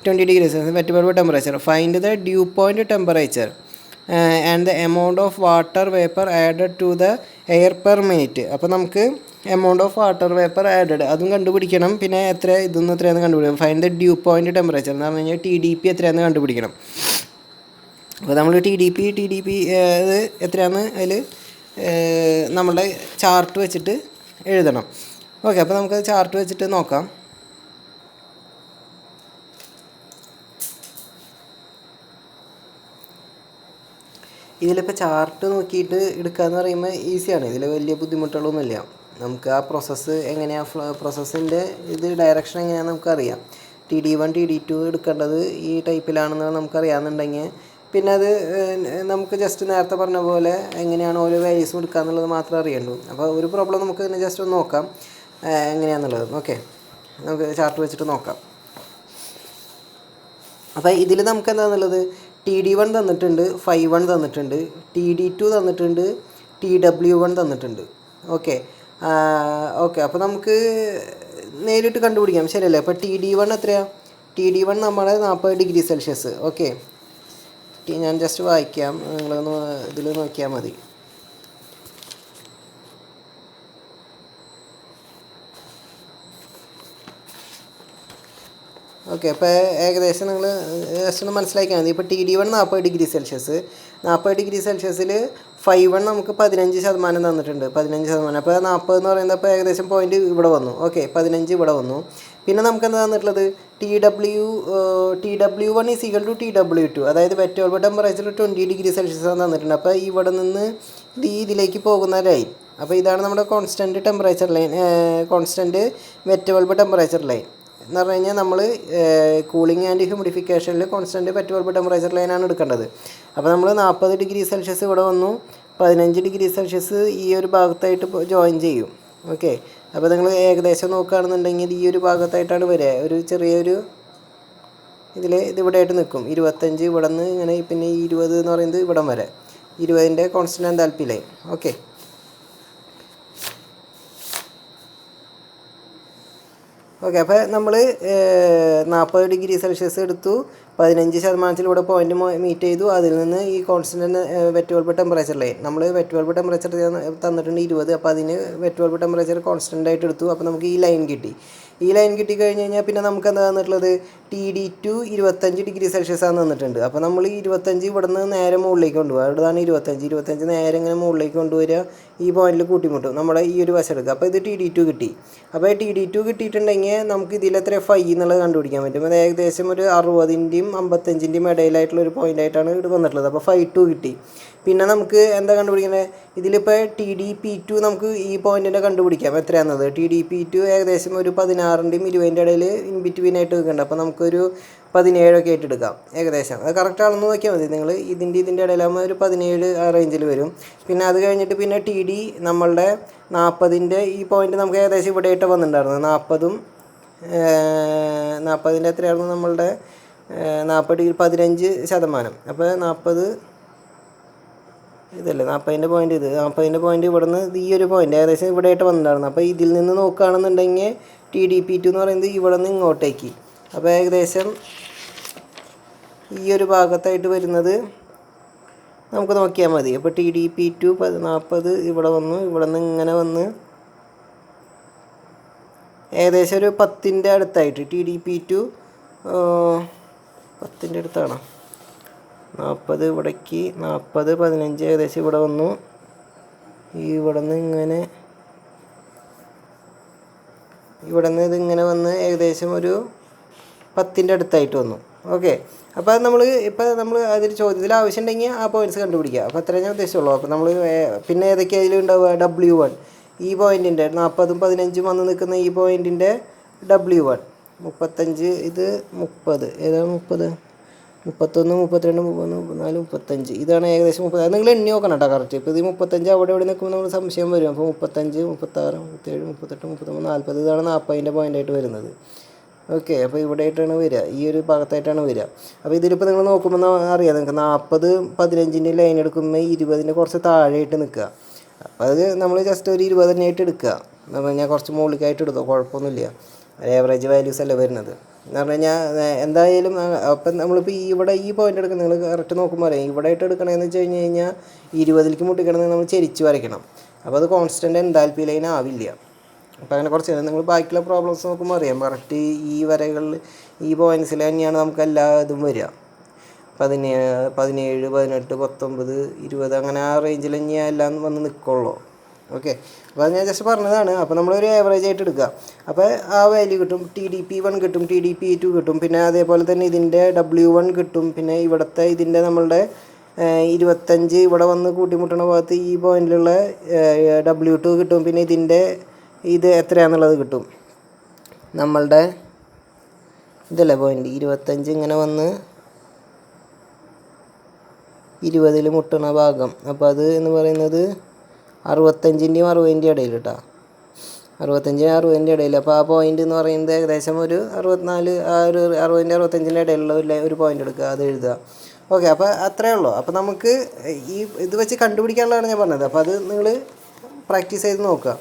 20 degree Celsius wet bulb temperature. Find the dew point temperature and the amount of water vapour added to the air per minute. അപ്പോൾ നമുക്ക് amount of water vapour added അതും കണ്ടുപിടിക്കണം. പിന്നെ ഇതൊന്നും എത്രയാണെന്ന് കണ്ടുപിടിക്കണം. Find the dew point temperature എന്ന് പറഞ്ഞു കഴിഞ്ഞാൽ TDP എത്രയാണെന്ന് കണ്ടുപിടിക്കണം. അപ്പോൾ നമ്മൾ TDP ഇത് എത്രയാണെന്ന് അതിൽ നമ്മളുടെ ചാർട്ട് വെച്ചിട്ട് എഴുതണം. ഓക്കെ, അപ്പോൾ നമുക്ക് ചാർട്ട് വെച്ചിട്ട് നോക്കാം. ഇതിലിപ്പോൾ ചാർട്ട് നോക്കിയിട്ട് എടുക്കുക എന്ന് പറയുമ്പോൾ ഈസിയാണ്. ഇതിൽ വലിയ ബുദ്ധിമുട്ടുകളൊന്നുമില്ല. നമുക്ക് ആ പ്രോസസ്സ് എങ്ങനെയാണ്, പ്രോസസ്സിൻ്റെ ഇത് ഡയറക്ഷൻ എങ്ങനെയാണെന്ന് നമുക്കറിയാം. TD1 TD2 എടുക്കേണ്ടത് ഈ ടൈപ്പിലാണെന്ന് നമുക്കറിയാമെന്നുണ്ടെങ്കിൽ പിന്നെ അത് നമുക്ക് ജസ്റ്റ് നേരത്തെ പറഞ്ഞ പോലെ എങ്ങനെയാണ് ഓരോ വാല്യൂസും എടുക്കുക എന്നുള്ളത് മാത്രമേ അറിയണ്ടൂ. അപ്പോൾ ഒരു പ്രോബ്ലം നമുക്ക് തന്നെ ജസ്റ്റ് ഒന്ന് നോക്കാം എങ്ങനെയാണെന്നുള്ളത്. ഓക്കെ, നമുക്ക് ചാർട്ട് വെച്ചിട്ട് നോക്കാം. അപ്പോൾ ഇതിൽ നമുക്ക് എന്താണെന്നുള്ളത് TD1 തന്നിട്ടുണ്ട്, 5.1 തന്നിട്ടുണ്ട്, TD2 തന്നിട്ടുണ്ട്, TW1 തന്നിട്ടുണ്ട്. ഓക്കെ, അപ്പോൾ നമുക്ക് നേരിട്ട് കണ്ടുപിടിക്കാം, ശരിയല്ലേ? അപ്പോൾ TD1 എത്രയാണ്? TD1 നമ്മുടെ 40 degree Celsius. ഓക്കെ, ഞാൻ ജസ്റ്റ് വായിക്കാം, നിങ്ങളൊന്ന് ഇതിൽ നോക്കിയാൽ മതി. ഓക്കെ, അപ്പോൾ ഏകദേശം നിങ്ങൾ ജസ്റ്റ് ഒന്ന് മനസ്സിലാക്കിയാൽ മതി. ഇപ്പോൾ TD1 40 degree Celsius, 40 degree Celsiusൽ 5.1 നമുക്ക് 15% തന്നിട്ടുണ്ട്, 15%. അപ്പോൾ 40 എന്ന് പറയുന്നത് അപ്പോൾ ഏകദേശം പോയിൻറ്റ് ഇവിടെ വന്നു. ഓക്കെ, 15 ഇവിടെ വന്നു. പിന്നെ നമുക്ക് എന്താ തന്നിട്ടുള്ളത്? TW1 is equal to TW2, അതായത് wet bulb temperature 20 degree Celsius തന്നിട്ടുണ്ട്. അപ്പോൾ ഇവിടെ നിന്ന് ഇതിലേക്ക് പോകുന്ന ലൈൻ, അപ്പോൾ ഇതാണ് നമ്മുടെ constant temperature line, constant wet bulb temperature line എന്ന് പറഞ്ഞു കഴിഞ്ഞാൽ നമ്മൾ കൂളിംഗ് ആൻഡ് ഹ്യൂമിഡിഫിക്കേഷനിൽ കോൺസ്റ്റൻറ്റ് വെറ്റ് ബൾബ് ടെമ്പറേച്ചർ ലൈനാണ് എടുക്കേണ്ടത്. അപ്പോൾ നമ്മൾ 40 degree Celsius ഇവിടെ വന്നു, 15 degree Celsius ഈ ഒരു ഭാഗത്തായിട്ട് ജോയിൻ ചെയ്യും. ഓക്കെ, അപ്പോൾ നിങ്ങൾ ഏകദേശം നോക്കുകയാണെന്നുണ്ടെങ്കിൽ ഈ ഒരു ഭാഗത്തായിട്ടാണ് വരിക. ഒരു ചെറിയൊരു ഇതിവിടെ ആയിട്ട് നിൽക്കും. 25 ഇവിടെ നിന്ന് ഇങ്ങനെ, പിന്നെ 20 എന്ന് പറയുന്നത് ഇവിടം വരെ, 20ൻ്റെ കോൺസ്റ്റൻറ്റ് എൻതാൽപ്പി ലൈൻ. ഓക്കെ, അപ്പോൾ നമ്മൾ 40 degree Celsius എടുത്തു, 15% ഇവിടെ പോയിൻ്റ് മീറ്റ് ചെയ്തു. അതിൽ നിന്ന് ഈ constant wet bulb temperature line, നമ്മൾ വെറ്റ് ബൾബ് ടെമ്പറേച്ചർ തന്നിട്ടുണ്ട് 20, അപ്പോൾ അതിന് വെറ്റ് ബൾബ് ടെമ്പറേച്ചർ കോൺസ്റ്റൻ്റ് ആയിട്ട് എടുത്തു. അപ്പോൾ നമുക്ക് ഈ ലൈൻ കിട്ടി. ഈ ലൈൻ കിട്ടിക്കഴിഞ്ഞ് കഴിഞ്ഞാൽ പിന്നെ നമുക്ക് എന്താ തന്നിട്ടുള്ളത്? TD2 25 degree Celsius ആണ് തന്നിട്ടുണ്ട്. അപ്പോൾ നമ്മൾ ഈ 25 ഇവിടെ നിന്ന് നേരെ മുകളിലേക്ക് കൊണ്ടുപോകുക. അവിടെയാണ് 25 നേരെ ഇങ്ങനെ മുകളിലേക്ക് കൊണ്ടുവരിക. ഈ പോയിന്റിൽ കൂട്ടിമുട്ടും, നമ്മുടെ ഈ ഒരു വശം എടുക്കുക. അപ്പോൾ ഇത് TD2 കിട്ടി. അപ്പോൾ TD2 കിട്ടിയിട്ടുണ്ടെങ്കിൽ നമുക്ക് ഇതിലെത്ര ഫൈ എന്നുള്ളത് കണ്ടുപിടിക്കാൻ പറ്റും. അത് ഏകദേശം ഒരു 60ൻ്റെയും 55ൻ്റെയും ഇടയിലായിട്ടുള്ള ഒരു പോയിൻ്റായിട്ടാണ് ഇവിടെ വന്നിട്ടുള്ളത്. അപ്പോൾ 5.2 കിട്ടി. പിന്നെ നമുക്ക് എന്താ കണ്ടുപിടിക്കുന്നത്? ഇതിലിപ്പോൾ TDP2 നമുക്ക് ഈ പോയിൻറ്റിനെ കണ്ടുപിടിക്കാം എത്രയാണെന്നത്. TDP2 ഏകദേശം ഒരു 16 16ൻ്റെയും 20ൻ്റെ ഇടയിൽ ഇൻ ബിറ്റ്വീൻ ആയിട്ട് വെക്കുന്നുണ്ട്. അപ്പോൾ നമുക്കൊരു 17 ആയിട്ട് എടുക്കാം ഏകദേശം. അത് കറക്റ്റ് ആണെന്ന് നോക്കിയാൽ മതി നിങ്ങൾ. ഇതിൻ്റെ ഇടയിലാകുമ്പോൾ ഒരു 17 ആ റേഞ്ചിൽ വരും. പിന്നെ അത് കഴിഞ്ഞിട്ട് പിന്നെ ടി ഡി നമ്മളുടെ 40ൻ്റെ ഈ പോയിൻ്റ് നമുക്ക് ഏകദേശം ഇവിടെ ആയിട്ട് വന്നിട്ടുണ്ടായിരുന്നു. 40ൻ്റെ എത്രയായിരുന്നു നമ്മളുടെ 40 15%. അപ്പോൾ 40 ഇതല്ലേ 40ൻ്റെ പോയിൻ്റ്, ഇത് 40ൻ്റെ പോയിൻ്റ് ഇവിടെ നിന്ന് ഈ ഒരു പോയിൻ്റ് ഏകദേശം ഇവിടെ ആയിട്ട് വന്നിട്ടുണ്ടായിരുന്നു. അപ്പോൾ ഇതിൽ നിന്ന് നോക്കുകയാണെന്നുണ്ടെങ്കിൽ TDP2 എന്ന് പറയുന്നത് ഇവിടെ നിന്ന് ഇങ്ങോട്ടേക്ക്, അപ്പോൾ ഏകദേശം ഈ ഒരു ഭാഗത്തായിട്ട് വരുന്നത് നമുക്ക് നോക്കിയാൽ മതി. അപ്പോൾ TDP2 40 ഇവിടെ വന്നു, ഇവിടെ നിന്ന് ഇങ്ങനെ വന്ന് ഏകദേശം ഒരു 10ൻ്റെ അടുത്തായിട്ട് TDP2 10ൻ്റെ അടുത്താണ്. 40 ഇവിടേക്ക് 40 15 ഏകദേശം ഇവിടെ വന്നു. ഇവിടെ നിന്ന് ഇങ്ങനെ ഇതിങ്ങനെ വന്ന് ഏകദേശം ഒരു 10ൻ്റെ അടുത്തായിട്ട് വന്നു. ഓക്കെ, അപ്പോൾ നമ്മൾ അതിൽ ചോദ്യത്തിൽ ആവശ്യമുണ്ടെങ്കിൽ ആ പോയിൻറ്റ്സ് കണ്ടുപിടിക്കുക. അപ്പോൾ അത്രേ ഞാൻ ഉദ്ദേശിച്ചുള്ളൂ. അപ്പോൾ നമ്മൾ പിന്നെ ഏതൊക്കെ അതിലുണ്ടാവുക, W1 ഈ പോയിൻറ്റിൻ്റെ 40ഉം 15ഉം വന്ന് നിൽക്കുന്ന ഈ പോയിൻറ്റിൻ്റെ W1 35, ഇത് 30, ഏതാണ് 30, 31 32 34 35, ഇതാണ് ഏകദേശം 30. അത് നിങ്ങൾ എണ്ണി നോക്കണം കേട്ടോ കറക്റ്റ്. ഇപ്പോൾ ഇത് 35 അവിടെ നിൽക്കുമ്പോൾ നമ്മൾ സംശയം വരും. അപ്പോൾ 35 36 37 38 39 40, ഇതാണ് 40ൻ്റെ പോയിൻ്റായിട്ട് വരുന്നത്. ഓക്കെ, അപ്പോൾ ഇവിടെ ആയിട്ടാണ് വരിക, ഈ ഒരു ഭാഗത്തായിട്ടാണ് വരിക. അപ്പോൾ ഇതിലിപ്പോൾ നിങ്ങൾ നോക്കുമ്പോൾ അറിയാം നിങ്ങൾക്ക് 40 15ൻ്റെ ലൈൻ എടുക്കുമ്പോൾ 20ൻ്റെ കുറച്ച് താഴെയായിട്ട് നിൽക്കുക. അപ്പോൾ അത് നമ്മൾ ജസ്റ്റ് ഒരു 20 തന്നെയായിട്ട് എടുക്കുക. ഞാൻ കുറച്ച് മുകളിലേക്കായിട്ട് എടുത്തോ, കുഴപ്പമൊന്നുമില്ല. ആവറേജ് വാല്യൂസ് അല്ലേ വരുന്നത് എന്ന് പറഞ്ഞു കഴിഞ്ഞാൽ. എന്തായാലും അപ്പം നമ്മളിപ്പോൾ ഇവിടെ ഈ പോയിൻ്റ് എടുക്കണം, നിങ്ങൾ കറക്റ്റ് നോക്കുമ്പോൾ അറിയാം. ഇവിടെ ആയിട്ട് എടുക്കണമെന്ന് വെച്ച് കഴിഞ്ഞാൽ 20ലേക്ക് മുട്ടിക്കണമെങ്കിൽ നമ്മൾ ചെരിച്ച് വരയ്ക്കണം. അപ്പോൾ അത് കോൺസ്റ്റൻ്റ് എൻതാൽപ്പി ലൈൻ ആവില്ല. അപ്പോൾ അങ്ങനെ കുറച്ച് നിങ്ങൾ ബാക്കിയുള്ള പ്രോബ്ലംസ് നോക്കുമ്പോൾ അറിയാം കറക്റ്റ് ഈ വരകളിൽ ഈ പോയിൻറ്റ്സിൽ തന്നെയാണ് നമുക്ക് എല്ലാ ഇതും വരിക. 17 18 19 20 അങ്ങനെ ആ റേഞ്ചിൽ തന്നെയാണ് എല്ലാം വന്ന് നിൽക്കുള്ളൂ. ഓക്കെ, അപ്പോൾ അത് ഞാൻ ജസ്റ്റ് പറഞ്ഞതാണ്. അപ്പോൾ നമ്മളൊരു ആവറേജ് ആയിട്ട് എടുക്കുക. അപ്പോൾ ആ വാല്യൂ കിട്ടും, TDP1 കിട്ടും, TDP2 കിട്ടും, പിന്നെ അതേപോലെ തന്നെ ഇതിൻ്റെ W1 കിട്ടും. പിന്നെ ഇവിടുത്തെ ഇതിൻ്റെ നമ്മളുടെ 25 ഇവിടെ വന്ന് കൂട്ടിമുട്ടണ ഭാഗത്ത് ഈ പോയിൻറ്റിലുള്ള W2 കിട്ടും. പിന്നെ ഇതിൻ്റെ ഇത് എത്രയാണെന്നുള്ളത് കിട്ടും. നമ്മളുടെ ഇതല്ലേ പോയിൻ്റ് 25 ഇങ്ങനെ വന്ന് 20ൽ മുട്ടണ ഭാഗം. അപ്പോൾ അത് എന്ന് പറയുന്നത് 65ൻ്റെയും 60ൻ്റെയും ഇടയിൽ കേട്ടോ, 65 60ൻ്റെ ഇടയിൽ. അപ്പോൾ ആ പോയിൻ്റ് എന്ന് പറയുന്നത് ഏകദേശം ഒരു 64, ആ ഒരു 60 65ൻ്റെ ഇടയിലുള്ള ഒരു പോയിൻ്റ് എടുക്കുക, അത് എഴുതുക. ഓക്കെ, അപ്പോൾ അത്രയേ ഉള്ളൂ. അപ്പോൾ നമുക്ക് ഈ ഇത് വെച്ച് കണ്ടുപിടിക്കാനുള്ളതാണ് ഞാൻ പറഞ്ഞത്. അപ്പോൾ അത് നിങ്ങൾ പ്രാക്ടീസ് ചെയ്ത് നോക്കുക.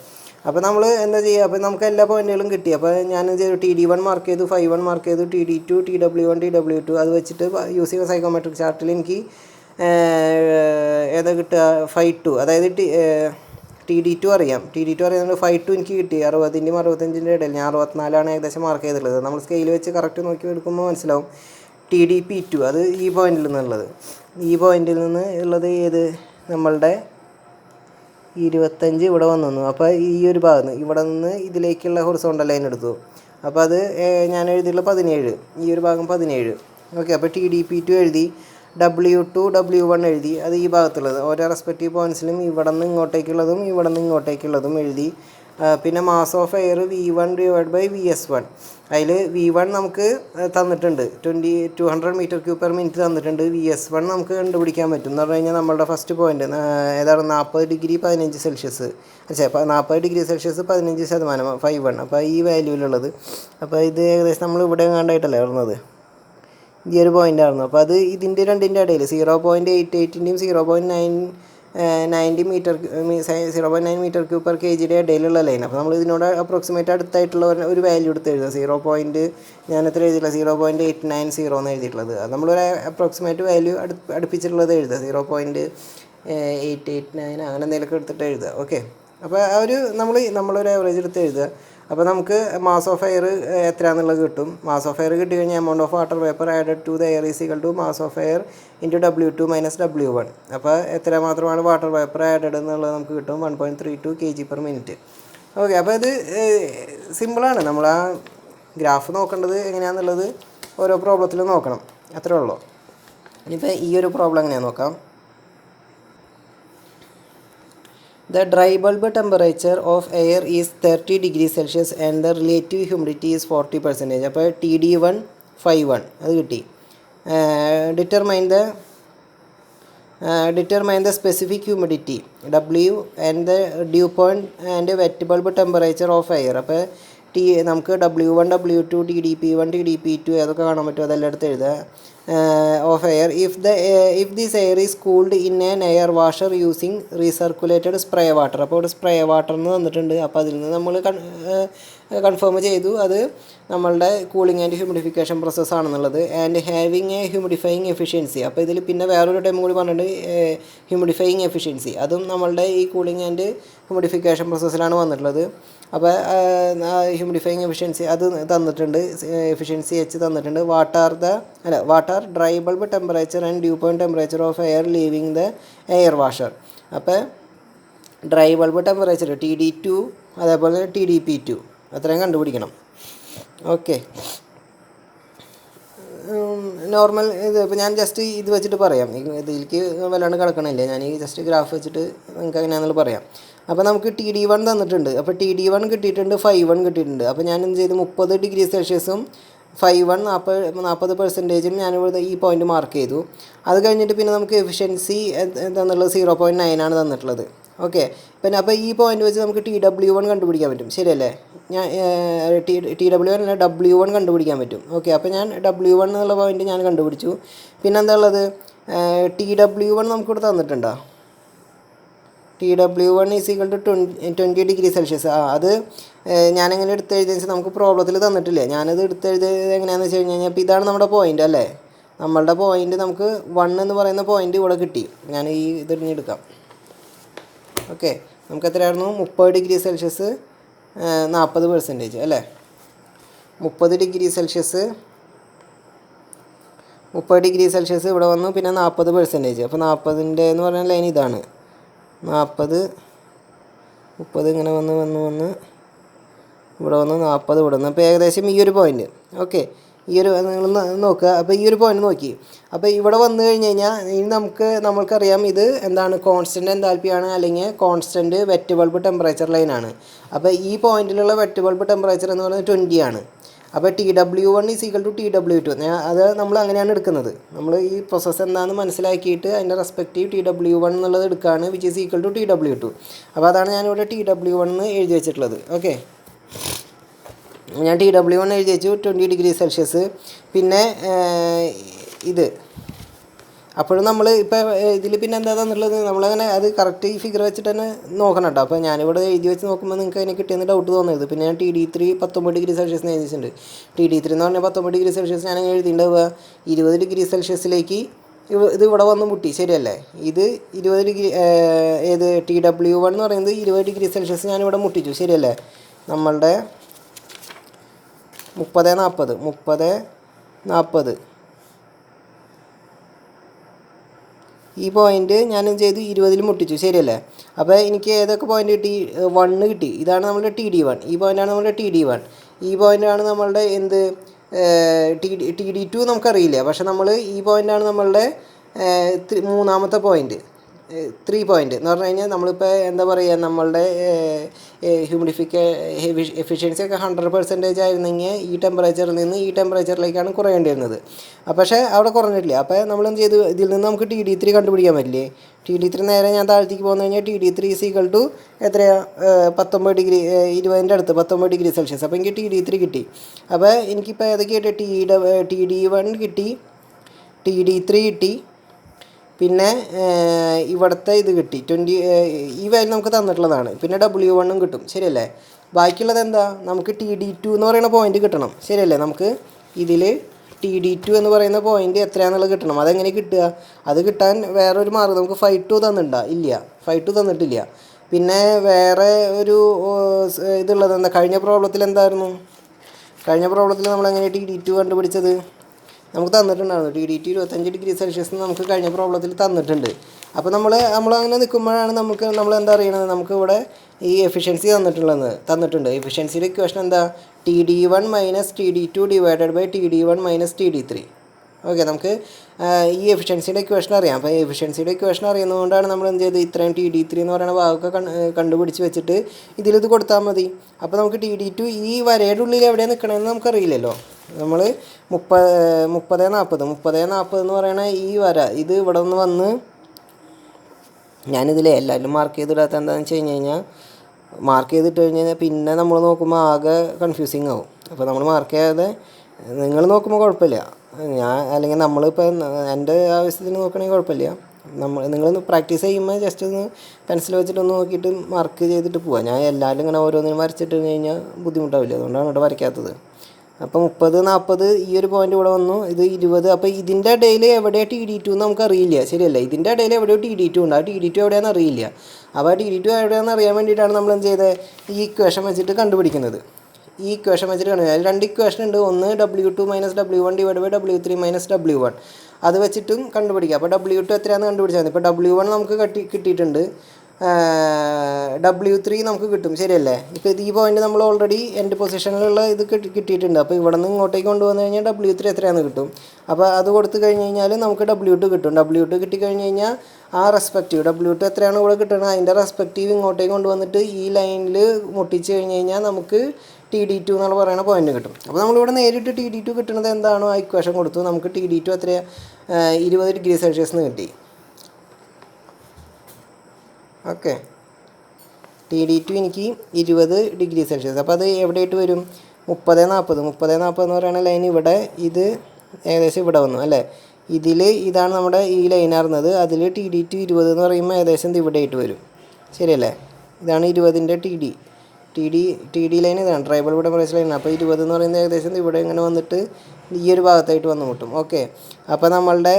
അപ്പോൾ നമ്മൾ എന്താ ചെയ്യുക, അപ്പോൾ നമുക്ക് എല്ലാ പോയിൻറ്റുകളും കിട്ടി. അപ്പോൾ ഞാൻ TD1 മാർക്ക് ചെയ്തു, 5 മാർക്ക് ചെയ്തു, TD2 TW1 TW2 അത് വെച്ചിട്ട് യൂസ് ചെയ്യുന്ന സൈക്കോമെട്രിക് ചാർട്ടിൽ എനിക്ക് ഏതാ കിട്ടുക, 5-2, അതായത് TD2 അറിയാം. TD2 അറിയാവുന്നത് 5-2 എനിക്ക് കിട്ടി. 60ൻ്റെയും 65ൻ്റെ ഇടയിൽ ഞാൻ 64 ഏകദേശം മാർക്ക് ചെയ്തിട്ടുള്ളത്. നമ്മൾ സ്കെയിൽ വെച്ച് കറക്റ്റ് നോക്കി എടുക്കുമ്പോൾ മനസ്സിലാവും. TDP2 അത് ഈ പോയിൻറ്റിൽ നിന്നുള്ളത്, ഈ പോയിൻറ്റിൽ നിന്ന് ഉള്ളത് ഏത് നമ്മളുടെ 25 ഇവിടെ വന്നു. അപ്പോൾ ഈ ഒരു ഭാഗത്ത് ഇവിടെ നിന്ന് ഇതിലേക്കുള്ള ഹൊറിസോണ്ടൽ ലൈൻ എടുത്തു. അപ്പോൾ അത് ഞാൻ എഴുതിയുള്ള 17, ഈ ഒരു ഭാഗം 17. ഓക്കെ, അപ്പോൾ TDP2 എഴുതി, W2 W1 എഴുതി, അത് ഈ ഭാഗത്തുള്ളത്. ഓരോ റെസ്പെക്റ്റീവ് പോയിൻറ്റ്സിലും ഇവിടെ നിന്ന് ഇങ്ങോട്ടേക്കുള്ളതും ഇവിടെ നിന്ന് ഇങ്ങോട്ടേക്കുള്ളതും എഴുതി. പിന്നെ മാസ് ഓഫ് എയർ V1/VS1, അതിൽ V1 നമുക്ക് തന്നിട്ടുണ്ട് 200 m3/min തന്നിട്ടുണ്ട്. VS1 നമുക്ക് കണ്ടുപിടിക്കാൻ പറ്റും എന്ന് പറഞ്ഞു കഴിഞ്ഞാൽ നമ്മളുടെ ഫസ്റ്റ് പോയിൻ്റ് ഏതാണ് 40 ഡിഗ്രി 15 സെൽഷ്യസ്, 40 ഡിഗ്രി സെൽഷ്യസ് 15% 5-1. അപ്പോൾ ഈ വാല്യൂവിലുള്ളത്, അപ്പോൾ ഇത് ഏകദേശം നമ്മൾ ഇവിടെ കണ്ടായിട്ടല്ലേ വരുന്നത്, ഈ ഒരു പോയിൻ്റ് ആയിരുന്നു. അപ്പോൾ അത് ഇതിൻ്റെ രണ്ടിൻ്റെ ഇടയിൽ 0.88ൻ്റെയും 0.9 m3/kg ഇടയിലുള്ള ലൈൻ. അപ്പോൾ നമ്മൾ ഇതിനോട് അപ്രോക്സിമേറ്റ് അടുത്തായിട്ടുള്ള ഒരു വാല്യൂ എടുത്ത് എഴുതുക. ഞാൻ എത്ര എഴുതിയില്ല, 0.890 എന്ന് എഴുതിയിട്ടുള്ളത്. അത് നമ്മളൊരു അപ്രോക്സിമേറ്റ് വാല്യൂ അടുപ്പിച്ചിട്ടുള്ളത് എഴുതുക, 0.889 അങ്ങനെ എന്തെങ്കിലുമൊക്കെ എടുത്തിട്ട് എഴുതുക. ഓക്കെ, അപ്പോൾ ആ ഒരു നമ്മളൊരു ആവറേജ് എടുത്ത് എഴുതുക. അപ്പോൾ നമുക്ക് മാസ് ഓഫ് എയർ എത്രയാണെന്നുള്ളത് കിട്ടും. മാസ് ഓഫ് എയർ കിട്ടി കഴിഞ്ഞാൽ amount of water vapour added to the air is equal to mass of air into W2 - W1. അപ്പോൾ എത്ര മാത്രമാണ് വാട്ടർ വേപ്പർ ആഡഡ് എന്നുള്ളത് നമുക്ക് കിട്ടും, 1.32 kg/min. ഓക്കെ, അപ്പോൾ ഇത് സിമ്പിളാണ്. നമ്മൾ ആ ഗ്രാഫ് നോക്കേണ്ടത് എങ്ങനെയാണെന്നുള്ളത് ഓരോ പ്രോബ്ലത്തിലും നോക്കണം, അത്രേ ഉള്ളൂ. ഇനിയിപ്പോൾ ഈ ഒരു പ്രോബ്ലം എങ്ങനെയാണെന്ന് നോക്കാം. The dry bulb temperature of air is 30 degrees Celsius and the relative humidity is 40%. അപ്പോൾ TD1 51 അത് കിട്ടി. Determine the specific humidity W and the dew point and wet bulb temperature of air. അപ്പോൾ നമുക്ക് W1 W2 TDP1 TDP2 അതൊക്കെ കാണാൻ പറ്റും, അതെല്ലാം എടുത്ത് എഴുതുക. Of air if this air is cooled in an air washer using recirculated spray water. അപ്പോൾ ഇവിടെ സ്പ്രേ വാട്ടർ എന്ന് തന്നിട്ടുണ്ട്. അപ്പോൾ അതിൽ നിന്ന് നമ്മൾ കൺഫേം ചെയ്തു അത് നമ്മളുടെ കൂളിംഗ് ആൻഡ് ഹ്യൂമിഡിഫിക്കേഷൻ പ്രോസസ്സ് ആണെന്നുള്ളത്. And having a humidifying efficiency. അപ്പോൾ ഇതിൽ പിന്നെ വേറൊരു ടൈം കൂടി പറഞ്ഞിട്ടുണ്ട്, ഹ്യൂമിഡിഫയിങ് എഫിഷ്യൻസി. അതും നമ്മളുടെ ഈ കൂളിംഗ് ആൻഡ് ഹ്യൂമിഡിഫിക്കേഷൻ പ്രോസസ്സിലാണ് വന്നിട്ടുള്ളത്. അപ്പോൾ ഹ്യൂമിഡിഫയിങ് എഫിഷ്യൻസി അത് തന്നിട്ടുണ്ട്, എഫിഷ്യൻസി എച്ച് തന്നിട്ടുണ്ട്. What are dry bulb temperature and dew point temperature of air living the air washer. അപ്പോൾ ഡ്രൈ ബൾബ് ടെമ്പറേച്ചർ TD2 അതേപോലെ TDP2 അത്രയും കണ്ടുപിടിക്കണം. ഓക്കെ, നോർമൽ ഇത് ഇപ്പോൾ ഞാൻ ജസ്റ്റ് ഇത് വെച്ചിട്ട് പറയാം, ഇതിലേക്ക് വല്ലാണ്ട് കിടക്കണില്ല, ഞാൻ ഈ ജസ്റ്റ് ഗ്രാഫ് വെച്ചിട്ട് നിങ്ങൾക്ക് എങ്ങനെയാണെന്നുള്ളത് പറയാം. അപ്പോൾ നമുക്ക് TD1 തന്നിട്ടുണ്ട്. അപ്പോൾ TD1 കിട്ടിയിട്ടുണ്ട്, 51 കിട്ടിയിട്ടുണ്ട്. അപ്പോൾ ഞാൻ എന്ത് ചെയ്തു, 30 ഡിഗ്രി സെൽഷ്യസും 51 40% ഞാനിവിടെ ഈ പോയിൻ്റ് മാർക്ക് ചെയ്തു. അത് കഴിഞ്ഞിട്ട് പിന്നെ നമുക്ക് എഫിഷ്യൻസി എന്താണെന്നുള്ളത് 0.9 ആണ് തന്നിട്ടുള്ളത്. ഓക്കെ, പിന്നെ അപ്പോൾ ഈ പോയിൻ്റ് വെച്ച് നമുക്ക് TW1 കണ്ടുപിടിക്കാൻ പറ്റും, ശരിയല്ലേ? ഞാൻ TW1 അല്ല W1 കണ്ടുപിടിക്കാൻ പറ്റും. ഓക്കെ, അപ്പോൾ ഞാൻ W1 എന്നുള്ള പോയിൻ്റ് ഞാൻ കണ്ടുപിടിച്ചു. പിന്നെ എന്താ ഉള്ളത്, TW1 നമുക്കിവിടെ തന്നിട്ടുണ്ടോ? TW1 = 20 degree Celsius. അത് ഞാനെങ്ങനെ എടുത്തെഴുതിയെന്ന് വെച്ചാൽ നമുക്ക് പ്രോബ്ലത്തിൽ തന്നിട്ടില്ലേ, ഞാനത് എടുത്തെഴുതിയത് എങ്ങനെയാണെന്ന് വെച്ച് കഴിഞ്ഞാൽ, ഇപ്പോൾ ഇതാണ് നമ്മുടെ പോയിൻ്റ് അല്ലേ, നമ്മളുടെ പോയിൻ്റ് നമുക്ക് 1 എന്ന് പറയുന്ന പോയിൻ്റ് ഇവിടെ കിട്ടി. ഞാൻ ഈ ഇതെടുക്കാം. ഓക്കെ, നമുക്ക് എത്രയായിരുന്നു, 30 ഡിഗ്രി സെൽഷ്യസ് 40% അല്ലേ, 30 ഡിഗ്രി സെൽഷ്യസ് ഇവിടെ വന്നു, പിന്നെ 40%. അപ്പോൾ 40 എന്ന് പറഞ്ഞാൽ ലൈൻ ഇതാണ്, 40 30 ഇങ്ങനെ വന്ന് ഇവിടെ വന്ന് 40 ഇവിടെ വന്നു. അപ്പോൾ ഏകദേശം ഈ ഒരു പോയിൻ്റ്. ഓക്കെ, ഈ ഒരു നിങ്ങൾ നോക്കുക. അപ്പോൾ ഈ ഒരു പോയിൻ്റ് നോക്കി, അപ്പോൾ ഇവിടെ വന്നു കഴിഞ്ഞ് കഴിഞ്ഞാൽ ഇനി നമ്മൾക്കറിയാം ഇത് എന്താണ്, കോൺസ്റ്റൻ്റ് എൻതാൽപ്പിയാണ്, അല്ലെങ്കിൽ കോൺസ്റ്റൻ്റ് വെറ്റ് ബൾബ് ടെമ്പറേച്ചർ ലൈനാണ്. അപ്പോൾ ഈ പോയിന്റിലുള്ള വെറ്റ് ബൾബ് ടെമ്പറേച്ചർ എന്ന് പറയുന്നത് 20 ആണ്. അപ്പോൾ TW1 = TW2 അത് നമ്മൾ അങ്ങനെയാണ് എടുക്കുന്നത്. നമ്മൾ ഈ പ്രോസസ്സ് എന്താണെന്ന് മനസ്സിലാക്കിയിട്ട് അതിൻ്റെ റെസ്പെക്റ്റീവ് TW1 എന്നുള്ളത് എടുക്കുകയാണ്, which is equal to TW2. അപ്പോൾ അതാണ് ഞാനിവിടെ TW1 എന്ന് എഴുതി വെച്ചിട്ടുള്ളത്. ഓക്കെ, ഞാൻ TW1 എഴുതി വെച്ചു, 20 ഡിഗ്രി സെൽഷ്യസ്. പിന്നെ ഇത് അപ്പോഴും നമ്മൾ ഇപ്പോൾ ഇതിൽ പിന്നെ എന്താ തന്നിട്ടുള്ളത്, നമ്മളങ്ങനെ അത് കറക്റ്റ് ഈ ഫിഗർ വെച്ചിട്ട് തന്നെ നോക്കണം കേട്ടോ. അപ്പോൾ ഞാനിവിടെ എഴുതി വെച്ച് നോക്കുമ്പോൾ നിങ്ങൾക്ക് അതിനെ കിട്ടിയെന്ന് ഡൗട്ട് തോന്നരുത്. പിന്നെ ഞാൻ TD3 19 ഡിഗ്രി സെൽഷ്യസ് എഴുതിയിട്ടുണ്ട്. TD3 എന്ന് പറഞ്ഞാൽ 19 ഡിഗ്രി സെൽഷ്യസ് ഞാൻ എഴുതിയിട്ടുണ്ടാവുക 20 ഡിഗ്രി സെൽഷ്യസിലേക്ക് ഇത് ഇവിടെ വന്ന് മുട്ടി, ശരിയല്ലേ? ഇത് 20 ഡിഗ്രി ഏത് TW1 എന്ന് പറയുന്നത് 20 ഡിഗ്രി സെൽഷ്യസ് ഞാനിവിടെ മുട്ടിച്ചു, ശരിയല്ലേ? നമ്മളുടെ 30 ഈ പോയിൻ്റ് ഞാൻ ചെയ്ത് 20 മുട്ടിച്ചു, ശരിയല്ലേ? അപ്പോൾ എനിക്ക് ഏതൊക്കെ പോയിൻ്റ് കിട്ടി, 1 കിട്ടി. ഇതാണ് നമ്മളുടെ TD1, ഈ പോയിൻ്റാണ് നമ്മളുടെ TD1. ഈ പോയിൻ്റാണ് നമ്മളുടെ എന്ത്, TD2 നമുക്കറിയില്ല, പക്ഷെ നമ്മൾ ഈ പോയിൻ്റാണ് നമ്മളുടെ മൂന്നാമത്തെ പോയിൻ്റ്, 3 പോയിൻ്റ് എന്ന് പറഞ്ഞു കഴിഞ്ഞാൽ നമ്മളിപ്പോൾ എന്താ പറയുക, നമ്മളുടെ എഫിഷ്യൻസി ഒക്കെ 100% ആയിരുന്നെങ്കിൽ ഈ ടെമ്പറേച്ചറിൽ നിന്ന് ഈ ടെമ്പറേച്ചറിലേക്കാണ് കുറയേണ്ടി വരുന്നത്. പക്ഷേ അവിടെ കുറഞ്ഞിട്ടില്ല. അപ്പോൾ നമ്മൾ എന്ത് ചെയ്തു, ഇതിൽ നിന്ന് നമുക്ക് TD3 കണ്ടുപിടിക്കാൻ പറ്റില്ലേ? TD3 നേരെ ഞാൻ താഴത്തേക്ക് പോകുന്നു കഴിഞ്ഞാൽ TD3 = എത്രയാണ്, 19 ഡിഗ്രി 20ൻ്റെ അടുത്ത് 19 ഡിഗ്രി സെൽഷ്യസ്. അപ്പോൾ എനിക്ക് TD3 കിട്ടി. അപ്പോൾ എനിക്കിപ്പോൾ ഏതൊക്കെ കിട്ടി, TD1 കിട്ടി, TD3 കിട്ടി, പിന്നെ ഇവിടുത്തെ ഇത് കിട്ടി 20 ഈ വാല്യൂ നമുക്ക് തന്നിട്ടുള്ളതാണ്. പിന്നെ W1 കിട്ടും, ശരിയല്ലേ? ബാക്കിയുള്ളത് എന്താ, നമുക്ക് TD2 എന്ന് പറയുന്ന പോയിൻ്റ് കിട്ടണം, ശരിയല്ലേ? നമുക്ക് ഇതിൽ TD2 എന്ന് പറയുന്ന പോയിൻ്റ് എത്രയാണെന്നുള്ളത് കിട്ടണം. അതെങ്ങനെ കിട്ടുക, അത് കിട്ടാൻ വേറൊരു മാർഗ്ഗം, നമുക്ക് 5.2 തന്നിട്ടുണ്ടോ? ഇല്ല, 5.2 തന്നിട്ടില്ല. പിന്നെ വേറെ ഒരു ഇതുള്ളത് എന്താ, കഴിഞ്ഞ പ്രോബ്ലത്തിൽ എന്തായിരുന്നു, കഴിഞ്ഞ പ്രോബ്ലത്തിൽ നമ്മളെങ്ങനെ TD2 കണ്ടുപിടിച്ചത്, നമുക്ക് തന്നിട്ടുണ്ടായിരുന്നു TD2 25 ഡിഗ്രി സെൽഷ്യസ് നമുക്ക് കഴിഞ്ഞ പ്രോബ്ലത്തിൽ തന്നിട്ടുണ്ട്. അപ്പോൾ നമ്മളങ്ങനെ നിൽക്കുമ്പോഴാണ് നമ്മൾ എന്താ അറിയണത്, നമുക്ക് ഇവിടെ ഈ എഫിഷ്യൻസി തന്നിട്ടുണ്ട്. എഫിഷ്യൻസിയുടെ ഇക്വേഷൻ എന്താ, TD1 - TD2 / TD1 - TD3. Okay, നമുക്ക് ഈ എഫിഷ്യൻസിയുടെ ഇക്വേഷൻ അറിയാം. അപ്പോൾ എഫിഷ്യൻസിയുടെ ഇക്വേഷൻ അറിയുന്നതുകൊണ്ടാണ് നമ്മൾ എന്ത് ചെയ്ത് ഇത്രയും TD3 എന്ന് പറയുന്ന ഭാഗമൊക്കെ കണ്ടുപിടിച്ച് വെച്ചിട്ട് ഇതിലിത് കൊടുത്താൽ മതി. അപ്പോൾ നമുക്ക് TD2 ഈ വരയുടെ ഉള്ളിൽ എവിടെയാണ് നിൽക്കണമെന്ന് നമുക്കറിയില്ലല്ലോ. നമ്മൾ 30-40 എന്ന് പറയുന്ന ഈ വര ഇത് ഇവിടെ നിന്ന് വന്ന് ഞാനിതിൽ എല്ലാവരും മാർക്ക് ചെയ്തിടാത്ത എന്താണെന്ന് വെച്ച് കഴിഞ്ഞാൽ മാർക്ക് ചെയ്തിട്ട് കഴിഞ്ഞാൽ പിന്നെ നമ്മൾ നോക്കുമ്പോൾ ആകെ കൺഫ്യൂസിങ് ആവും. അപ്പോൾ നമ്മൾ മാർക്ക് ചെയ്യാതെ നിങ്ങൾ നോക്കുമ്പോൾ കുഴപ്പമില്ല, അല്ലെങ്കിൽ നമ്മളിപ്പോൾ എൻ്റെ ആവശ്യത്തിന് നോക്കണമെങ്കിൽ കുഴപ്പമില്ല. നിങ്ങൾ പ്രാക്ടീസ് ചെയ്യുമ്പോൾ ജസ്റ്റ് ഒന്ന് പെൻസിൽ വെച്ചിട്ടൊന്ന് നോക്കിയിട്ട് മാർക്ക് ചെയ്തിട്ട് പോവാം. ഞാൻ എല്ലാവരും ഇങ്ങനെ ഓരോന്നിനും വരച്ചിട്ട് കഴിഞ്ഞാൽ ബുദ്ധിമുട്ടാവില്ല, അതുകൊണ്ടാണ് ഇവിടെ വരയ്ക്കാത്തത്. അപ്പോൾ 30-40 ഈ ഒരു പോയിൻ്റ് ഇവിടെ വന്നു, ഇത് 20. അപ്പോൾ ഇതിൻ്റെ ഇടയിൽ എവിടെയാണ് TD2 എന്ന് നമുക്കറിയില്ല, ശരിയല്ല. ഇതിൻ്റെ ഇടയിൽ എവിടെയോ TD2 ഉണ്ട്, ആ TD2 എവിടെയാണെന്ന് അറിയില്ല. അപ്പോൾ ആ TD2 എവിടെയാണെന്ന് അറിയാൻ വേണ്ടിയിട്ടാണ് നമ്മൾ എന്ത് ചെയ്തത്, ഈ ഇക്വേഷൻ വെച്ചിട്ട് കണ്ടുപിടിക്കുന്നത്. ഈ ഇക്വേഷൻ വെച്ചിട്ട് കണ്ടുപിടിക്കുക. അതിൽ 2 ഇക്വേഷൻ ഉണ്ട്. ഒന്ന് W2 - W1 / W3 - W1. അത് വെച്ചിട്ടും കണ്ടുപിടിക്കുക. അപ്പോൾ W2 എത്രയാണെന്ന് കണ്ടുപിടിച്ചാൽ മതി. ഇപ്പോൾ W1 നമുക്ക് കിട്ടിയിട്ടുണ്ട്, W3 നമുക്ക് കിട്ടും, ശരിയല്ലേ. ഇപ്പോൾ ഈ പോയിൻ്റ് നമ്മൾ ഓൾറെഡി എൻഡ് പൊസിഷനിലുള്ള ഇത് കിട്ടിയിട്ടുണ്ട്. അപ്പോൾ ഇവിടെ നിന്ന് ഇങ്ങോട്ടേക്ക് കൊണ്ടുവന്നു കഴിഞ്ഞാൽ W3 എത്രയാണെന്ന് കിട്ടും. അപ്പോൾ അത് കൊടുത്തു കഴിഞ്ഞ് കഴിഞ്ഞാൽ നമുക്ക് W2 കിട്ടും. W2 കിട്ടിക്കഴിഞ്ഞ് കഴിഞ്ഞാൽ ആ റെസ്പെക്റ്റീവ് W2 എത്രയാണ് ഇവിടെ കിട്ടുന്നത് അതിൻ്റെ റെസ്പെക്റ്റീവ് ഇങ്ങോട്ടേക്ക് കൊണ്ടുവന്നിട്ട് ഈ ലൈനിൽ മുട്ടിച്ച് കഴിഞ്ഞ് കഴിഞ്ഞാൽ നമുക്ക് TD2 എന്നുള്ള പറയുന്ന പോയിൻ്റ് കിട്ടും. അപ്പോൾ നമ്മളിവിടെ നേരിട്ട് TD2 കിട്ടുന്നത് എന്താണോ ആ ഇക്വേഷൻ കൊടുത്തു. നമുക്ക് TD2 എത്രയാണ് 20 ഡിഗ്രി സെൽഷ്യസ് എന്ന് കിട്ടി. ഓക്കെ, TD2 എനിക്ക് 20 ഡിഗ്രി സെൽഷ്യസ്. അപ്പോൾ അത് എവിടെയായിട്ട് വരും, 30-40 എന്ന് പറയുന്ന ലൈൻ ഇവിടെ, ഇത് ഏകദേശം ഇവിടെ വന്നു അല്ലേ. ഇതാണ് നമ്മുടെ ഈ ലൈൻ ആയിരുന്നത്. അതിൽ TD2 20 എന്ന് പറയുമ്പോൾ ഏകദേശം ഇത് ഇവിടെ ആയിട്ട് വരും, ശരിയല്ലേ. ഇതാണ് 20ൻ്റെ TD ലൈൻ, ഇതാണ് ട്രൈബൽ ടെമ്പറേച്ചർ ലൈൻ. അപ്പോൾ 20 എന്ന് പറയുന്നത് ഏകദേശം ഇവിടെ ഇങ്ങനെ വന്നിട്ട് ഈ ഒരു ഭാഗത്തായിട്ട് വന്നു മുട്ടും. ഓക്കെ, അപ്പോൾ നമ്മളുടെ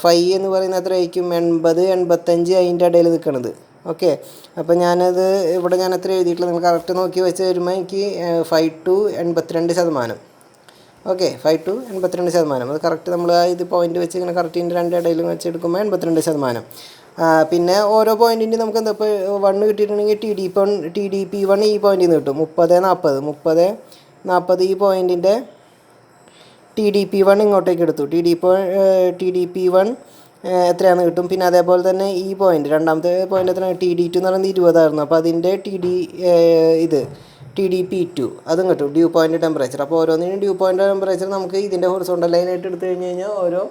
ഫൈ എന്ന് പറയുന്നത് എത്രയായിരിക്കും, 80-85 അതിൻ്റെ ഇടയിൽ നിൽക്കണത്. ഓക്കെ, അപ്പോൾ ഞാനത് ഇവിടെ ഞാൻ എത്ര എഴുതിയിട്ടുള്ളത് നിങ്ങൾ കറക്റ്റ് നോക്കി വെച്ച് വരുമ്പോൾ എനിക്ക് 5 to 82%. Okay, 5 to 82%. അത് കറക്റ്റ് നമ്മൾ ഇത് പോയിൻ്റ് വെച്ച് ഇങ്ങനെ കറക്റ്റ് ഇതിൻ്റെ 2 ഇടയിലും വെച്ച് എടുക്കുമ്പോൾ 82%. പിന്നെ ഓരോ പോയിൻറ്റിൻ്റെ നമുക്ക് എന്താ, ഇപ്പോൾ 1 കിട്ടിയിട്ടുണ്ടെങ്കിൽ TDP1 ഈ പോയിൻറ്റിൽ നിന്ന് കിട്ടും. 30-40 ഈ പോയിൻറ്റിൻ്റെ TDP1 ഇങ്ങോട്ടേക്ക് എടുത്തു. TDP1 എത്രയാണെന്ന് കിട്ടും. പിന്നെ അതേപോലെ തന്നെ ഈ പോയിൻ്റ്, രണ്ടാമത്തെ പോയിൻ്റ് എത്രയാണ്, TD2 എന്ന് പറയുന്നത് 20 ആയിരുന്നു. അപ്പോൾ അതിൻ്റെ TDP2 അതും കിട്ടും, ഡ്യൂ പോയിൻ്റ് ടെമ്പറേച്ചർ. അപ്പോൾ ഓരോന്നിനും ഡ്യൂ പോയിൻ്റ് ടെമ്പറേച്ചർ നമുക്ക് ഇതിൻ്റെ ഹൊറിസോണ്ടൽ ലൈനായിട്ട് എടുത്തു കഴിഞ്ഞ് കഴിഞ്ഞാൽ ഓരോ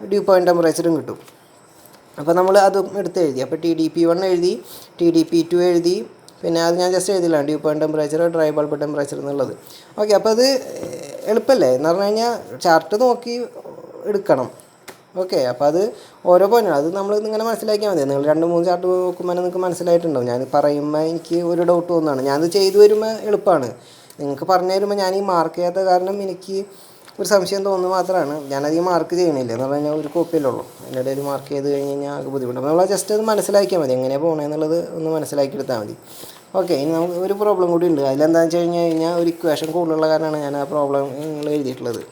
ഡ്യൂ പോയിൻ്റ് ടെമ്പറേച്ചറും കിട്ടും. അപ്പോൾ നമ്മൾ അതും എടുത്ത് എഴുതി. അപ്പോൾ TDP1 എഴുതി, TDP2 എഴുതി, പിന്നെ അത് ഞാൻ ജസ്റ്റ് എഴുതില്ല, dew point temperature, dry bulb temperature എന്നുള്ളത്. ഓക്കെ, അപ്പോൾ അത് എളുപ്പമല്ലേ എന്ന് പറഞ്ഞു കഴിഞ്ഞാൽ ചാർട്ട് നോക്കി എടുക്കണം. ഓക്കെ, അപ്പോൾ അത് ഓരോ പോയിൻ്റ് അത് നമ്മൾ ഇങ്ങനെ മനസ്സിലാക്കിയാൽ മതി. നിങ്ങൾ 2-3 ചാർട്ട് നോക്കുമ്പോൾ നിങ്ങൾക്ക് മനസ്സിലായിട്ടുണ്ടാവും. ഞാൻ പറയുമ്പോൾ എനിക്ക് ഒരു ഡൗട്ട് തോന്നുന്നതാണ്. ഞാനത് ചെയ്തു വരുമ്പോൾ എളുപ്പമാണ്, നിങ്ങൾക്ക് പറഞ്ഞു തരുമ്പോൾ ഞാൻ ഈ മാർക്ക് ചെയ്യാത്ത കാരണം എനിക്ക് ഒരു സംശയം തോന്നുന്നത് മാത്രമാണ്. ഞാനധികം മാർക്ക് ചെയ്യണില്ല എന്ന് പറഞ്ഞു കഴിഞ്ഞാൽ ഒരു കോപ്പിയല്ലേ ഉള്ളൂ, അതിൻ്റെ ഇടയിൽ മാർക്ക് ചെയ്ത് കഴിഞ്ഞ് കഴിഞ്ഞാൽ അത് ബുദ്ധിമുട്ടാണ്. നമ്മൾ ജസ്റ്റ് അത് മനസ്സിലാക്കിയാൽ മതി, എങ്ങനെയാണ് പോകണമെന്നുള്ളത് ഒന്ന് മനസ്സിലാക്കിയെടുത്താൽ മതി. ഓക്കെ, ഇനി നമുക്ക് ഒരു പ്രോബ്ലം കൂടി ഉണ്ട്. അതിലെന്താണെന്ന് വെച്ച് കഴിഞ്ഞാൽ ഒരു ഇക്വേഷൻ കൂടുതലുള്ള കാരണമാണ് ഞാൻ ആ പ്രോബ്ലം എഴുതിയിട്ടുള്ളത്.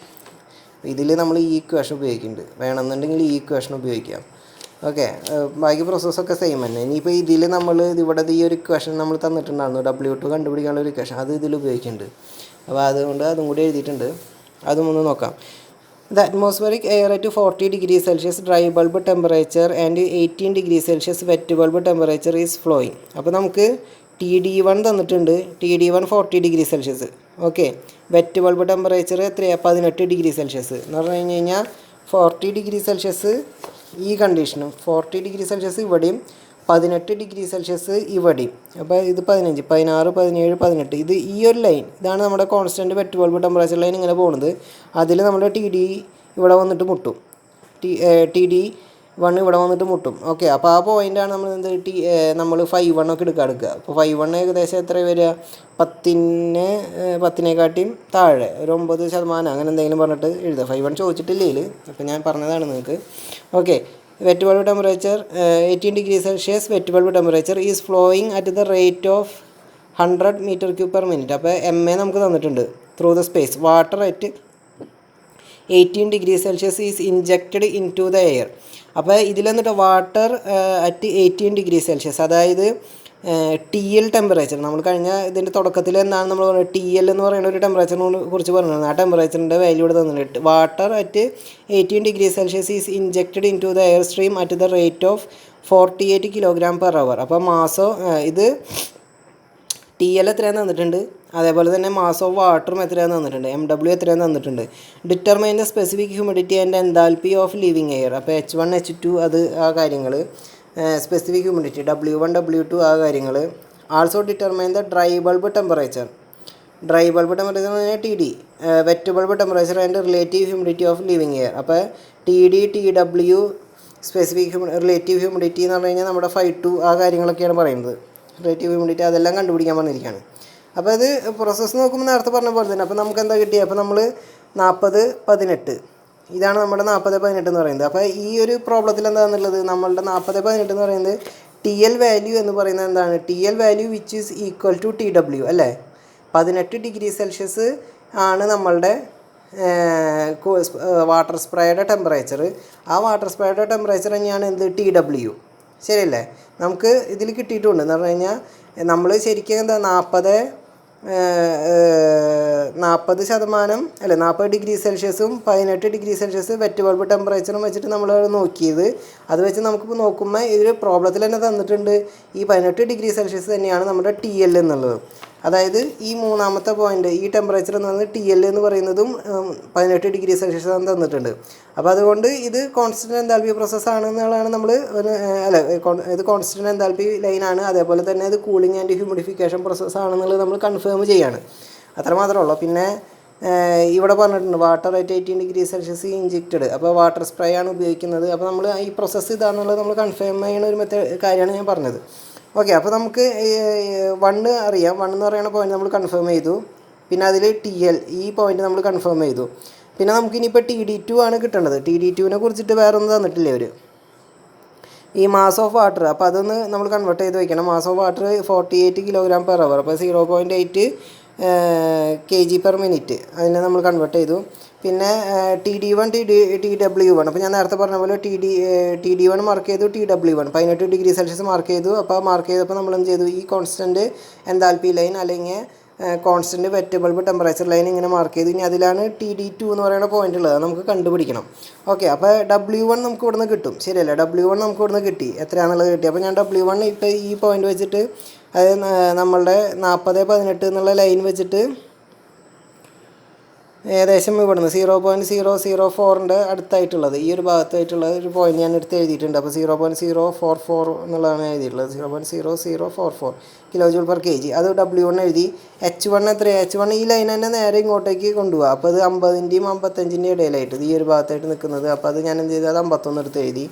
ഇതിൽ നമ്മൾ ഈ ഇക്വേഷൻ ഉപയോഗിക്കുന്നുണ്ട്, വേണമെന്നുണ്ടെങ്കിൽ ഈ ഇക്വേഷൻ ഉപയോഗിക്കാം. ഓക്കെ, ബാക്കി പ്രോസസ്സൊക്കെ സെയിം തന്നെ. ഇനിയിപ്പോൾ ഇതിൽ നമ്മൾ ഇവിടെ ഈ ഒരു ഇക്വേഷൻ നമ്മൾ തന്നിട്ടുണ്ടായിരുന്നു, W2 കണ്ടുപിടിക്കാനുള്ള ഒരു ഇക്വേഷൻ, അത് ഇതിൽ ഉപയോഗിക്കുന്നുണ്ട്. അപ്പോൾ അതുകൊണ്ട് അതും കൂടി എഴുതിയിട്ടുണ്ട്, അതും ഒന്ന് നോക്കാം. The atmospheric air at 40 degrees Celsius dry bulb temperature and 18 degrees Celsius wet bulb temperature is flowing. അപ്പോൾ നമുക്ക് TD1 തന്നിട്ടുണ്ട്, TD1 40 degree Celsius. Okay, wet bulb temperature എത്രയാണ്, 18 ഡിഗ്രി സെൽഷ്യസ് എന്ന് പറഞ്ഞു കഴിഞ്ഞ് കഴിഞ്ഞാൽ 40 ഡിഗ്രി സെൽഷ്യസ് ഈ കണ്ടീഷനും, 40 ഡിഗ്രി സെൽഷ്യസ് ഇവിടെയും, 18 ഡിഗ്രി സെൽഷ്യസ് ഇവിടെയും. അപ്പോൾ ഇത് 15, 16, 17, 18 ഇത് ഈ ഒരു ലൈൻ, ഇതാണ് നമ്മുടെ constant wet bulb temperature line ഇങ്ങനെ പോകുന്നത്. അതിൽ നമ്മുടെ TD ഇവിടെ വന്നിട്ട് മുട്ടും, TD1 ഇവിടെ വന്നിട്ട് മുട്ടും. ഓക്കെ, അപ്പോൾ ആ പോയിൻ്റാണ് നമ്മൾ നമ്മൾ 5-1 ഒക്കെ എടുക്കുക. അപ്പോൾ 5-1 ഏകദേശം എത്ര വരിക, 10-നെക്കാട്ടിയും താഴെ, ഒരു 9% അങ്ങനെ എന്തെങ്കിലും പറഞ്ഞിട്ട് എഴുതുക. 5-1 ചോദിച്ചിട്ടില്ലെങ്കിൽ, അപ്പോൾ ഞാൻ പറഞ്ഞതാണ് നിങ്ങൾക്ക്. Okay, wet bulb temperature 18 degree Celsius, wet bulb temperature is flowing at the rate of 100 m3/min. അപ്പോൾ MA നമുക്ക് തന്നിട്ടുണ്ട്. Through the space water at 18 degree Celsius is injected into the air. അപ്പോൾ ഇതിൽ വന്നിട്ട് വാട്ടർ അറ്റ് 18 ഡിഗ്രി സെൽഷ്യസ്, അതായത് T L temperature നമ്മൾ കഴിഞ്ഞ ഇതിൻ്റെ തുടക്കത്തിൽ എന്താണ് നമ്മൾ പറയുന്നത്, ടി എൽ എന്ന് പറയുന്ന ഒരു ടെമ്പറേച്ചറിനെ കുറിച്ച് പറഞ്ഞത്. ആ ടെമ്പറേച്ചറിൻ്റെ വാല്യൂ ഇവിടെ തന്നിട്ടുണ്ട്. Water at 18 degree Celsius is injected into the air stream at the rate of 48 kg/h. അപ്പോൾ ഇത് ടി എൽ എത്രയാണെന്ന് തന്നിട്ടുണ്ട്, അതേപോലെ തന്നെ മാസ് ഓഫ് വാട്ടറും എത്രയാണെന്ന് തന്നിട്ടുണ്ട്, MW എത്രയാണെന്ന് തന്നിട്ടുണ്ട്. Determine the specific humidity and enthalpy of leaving air. അപ്പോൾ H1 H2 അത് ആ കാര്യങ്ങൾ, സ്പെസിഫിക് ഹ്യൂമിഡിറ്റി W1 W2 ആ കാര്യങ്ങൾ. Also determine the dry bulb temperature. Dry bulb temperature എന്ന് പറഞ്ഞാൽ TD, wet bulb temperature and relative humidity of leaving air. അപ്പോൾ TD TW specific relative humidity എന്ന് പറഞ്ഞു കഴിഞ്ഞാൽ നമ്മുടെ 5 ആ കാര്യങ്ങളൊക്കെയാണ് പറയുന്നത്. റിലേറ്റീവ് ഹ്യൂമിഡിറ്റി അതെല്ലാം കണ്ടുപിടിക്കാൻ പറഞ്ഞിരിക്കുകയാണ്. അപ്പോൾ ഇത് പ്രോസസ്സ് നോക്കുമ്പോൾ നേരത്തെ പറഞ്ഞ പോലെ തന്നെ. അപ്പോൾ നമുക്ക് എന്താ കിട്ടിയത്, അപ്പോൾ നമ്മൾ 40-18 ഇതാണ് നമ്മുടെ 40-18 എന്ന് പറയുന്നത്. അപ്പോൾ ഈ ഒരു പ്രോബ്ലത്തിൽ എന്താണെന്നുള്ളത്, നമ്മളുടെ 40-18 എന്ന് പറയുന്നത് TL വാല്യൂ എന്ന് പറയുന്നത് എന്താണ്, TL value which is equal to TW അല്ലേ. 18 ഡിഗ്രി സെൽഷ്യസ് ആണ് നമ്മളുടെ വാട്ടർ സ്പ്രേയുടെ ടെമ്പറേച്ചർ. ആ വാട്ടർ സ്പ്രേയുടെ ടെമ്പറേച്ചർ തന്നെയാണ് എന്ത്, TW. ശരിയല്ലേ. നമുക്ക് ഇതിൽ കിട്ടിയിട്ടുണ്ട് എന്ന് പറഞ്ഞു കഴിഞ്ഞാൽ നമ്മൾ ശരിക്കും എന്താ 40 ഡിഗ്രി സെൽഷ്യസും 18 ഡിഗ്രി സെൽഷ്യസ് വെറ്റ് ബൾബ് ടെമ്പറേച്ചറും വെച്ചിട്ട് നമ്മൾ നോക്കിയത്. അത് വെച്ച് നമുക്കിപ്പോൾ നോക്കുമ്പോൾ ഇതൊരു പ്രോബ്ലത്തിൽ തന്നെ തന്നിട്ടുണ്ട് ഈ 18 ഡിഗ്രി സെൽഷ്യസ് തന്നെയാണ് നമ്മുടെ TL എന്നുള്ളത്. അതായത് ഈ മൂന്നാമത്തെ പോയിൻ്റ്, ഈ ടെമ്പറേച്ചർ എന്ന് പറയുന്നത് TL എന്ന് പറയുന്നതും 18 ഡിഗ്രി സെൽഷ്യസ് ആണ് തന്നിട്ടുണ്ട്. അപ്പോൾ അതുകൊണ്ട് ഇത് കോൺസ്റ്റൻറ്റ് എൻതാൽപ്പി പ്രോസസ്സ് ആണെന്നുള്ളതാണ് നമ്മൾ ഇത് കോൺസ്റ്റൻറ്റ് എൻതാൽപ്പി ലൈനാണ്. അതേപോലെ തന്നെ ഇത് കൂളിംഗ് ആൻഡ് ഹ്യൂമിഡിഫിക്കേഷൻ പ്രോസസ്സ് ആണെന്നുള്ളത് നമ്മൾ കൺഫേം ചെയ്യാണ്. അത്ര മാത്രമേ ഉള്ളൂ. പിന്നെ ഇവിടെ പറഞ്ഞിട്ടുണ്ട് water at 18 degree Celsius injected. അപ്പോൾ വാട്ടർ സ്പ്രേ ആണ് ഉപയോഗിക്കുന്നത്. അപ്പോൾ നമ്മൾ ഈ പ്രോസസ്സ് ഇതാണെന്നുള്ളത് നമ്മൾ കൺഫേം ചെയ്യുന്ന ഒരു കാര്യമാണ് ഞാൻ പറഞ്ഞത്. ഓക്കെ. അപ്പോൾ നമുക്ക് 1 അറിയാം. 1 എന്ന് പറയുന്ന പോയിന്റ് നമ്മൾ കൺഫേം ചെയ്തു. പിന്നെ അതിൽ TL ഈ പോയിന്റ് നമ്മൾ കൺഫേം ചെയ്തു. പിന്നെ നമുക്കിനിപ്പോൾ TD2 ആണ് കിട്ടേണ്ടത്. TD2നെ കുറിച്ചിട്ട് വേറെ ഒന്നും തന്നിട്ടില്ല അവർ, ഈ മാസ് ഓഫ് വാട്ടർ. അപ്പോൾ അതൊന്ന് നമ്മൾ കൺവേർട്ട് ചെയ്ത് വയ്ക്കണം. Mass of water 48 kg/h. അപ്പോൾ 0.8 kg/min അതിനെ നമ്മൾ കൺവേർട്ട് ചെയ്തു. പിന്നെ TD1 TW1. അപ്പോൾ ഞാൻ നേരത്തെ പറഞ്ഞ പോലെ TD1 മാർക്ക് ചെയ്തു, TW1 18 ഡിഗ്രി സെൽഷ്യസ് മാർക്ക് ചെയ്തു. അപ്പോൾ മാർക്ക് ചെയ്തപ്പോൾ നമ്മൾ എന്ത് ചെയ്തു, ഈ കോൺസ്റ്റൻറ്റ് എൻതാൽപ്പി ലൈൻ അല്ലെങ്കിൽ constant wet bulb temperature line ഇങ്ങനെ മാർക്ക് ചെയ്തു. ഇനി അതിലാണ് TD2 എന്ന് പറയുന്ന പോയിന്റ് ഉള്ളത്, നമുക്ക് കണ്ടുപിടിക്കണം. ഓക്കെ. അപ്പോൾ W1 നമുക്ക് ഇവിടുന്ന് കിട്ടും. ശരിയല്ലേ. W1 നമുക്ക് ഇവിടുന്ന് കിട്ടി, എത്രയാണെന്നുള്ളത് കിട്ടി. അപ്പോൾ ഞാൻ W1 ഇപ്പോൾ ഈ പോയിന്റ് വെച്ചിട്ട്, അതായത് നമ്മളുടെ 40-18 എന്നുള്ള ലൈൻ വെച്ചിട്ട് ഏകദേശം ഇവിടുന്ന് 0.004ൻ്റെ അടുത്തായിട്ടുള്ളത്, ഈ ഒരു ഭാഗത്തായിട്ടുള്ള ഒരു പോയിന്റ് ഞാൻ എടുത്ത് എഴുതിയിട്ടുണ്ട്. അപ്പോൾ 0.044 എന്നുള്ളതാണ് എഴുതിയിട്ടുള്ളത്. 0.0044 kJ/kg. അത് W1 എഴുതി. H1 എത്രയാണ്, H1 ഈ ലൈൻ തന്നെ നേരെ ഇങ്ങോട്ടേക്ക് കൊണ്ടുപോകുക. അപ്പോൾ അത് 50ൻ്റെയും 55ൻ്റെയും ഇടയിലായിട്ട് ഈ ഒരു ഭാഗത്തായിട്ട് നിൽക്കുന്നത്. അപ്പോൾ അത് ഞാൻ എന്ത് ചെയ്തു, അത് 51 എടുത്ത് എഴുതി.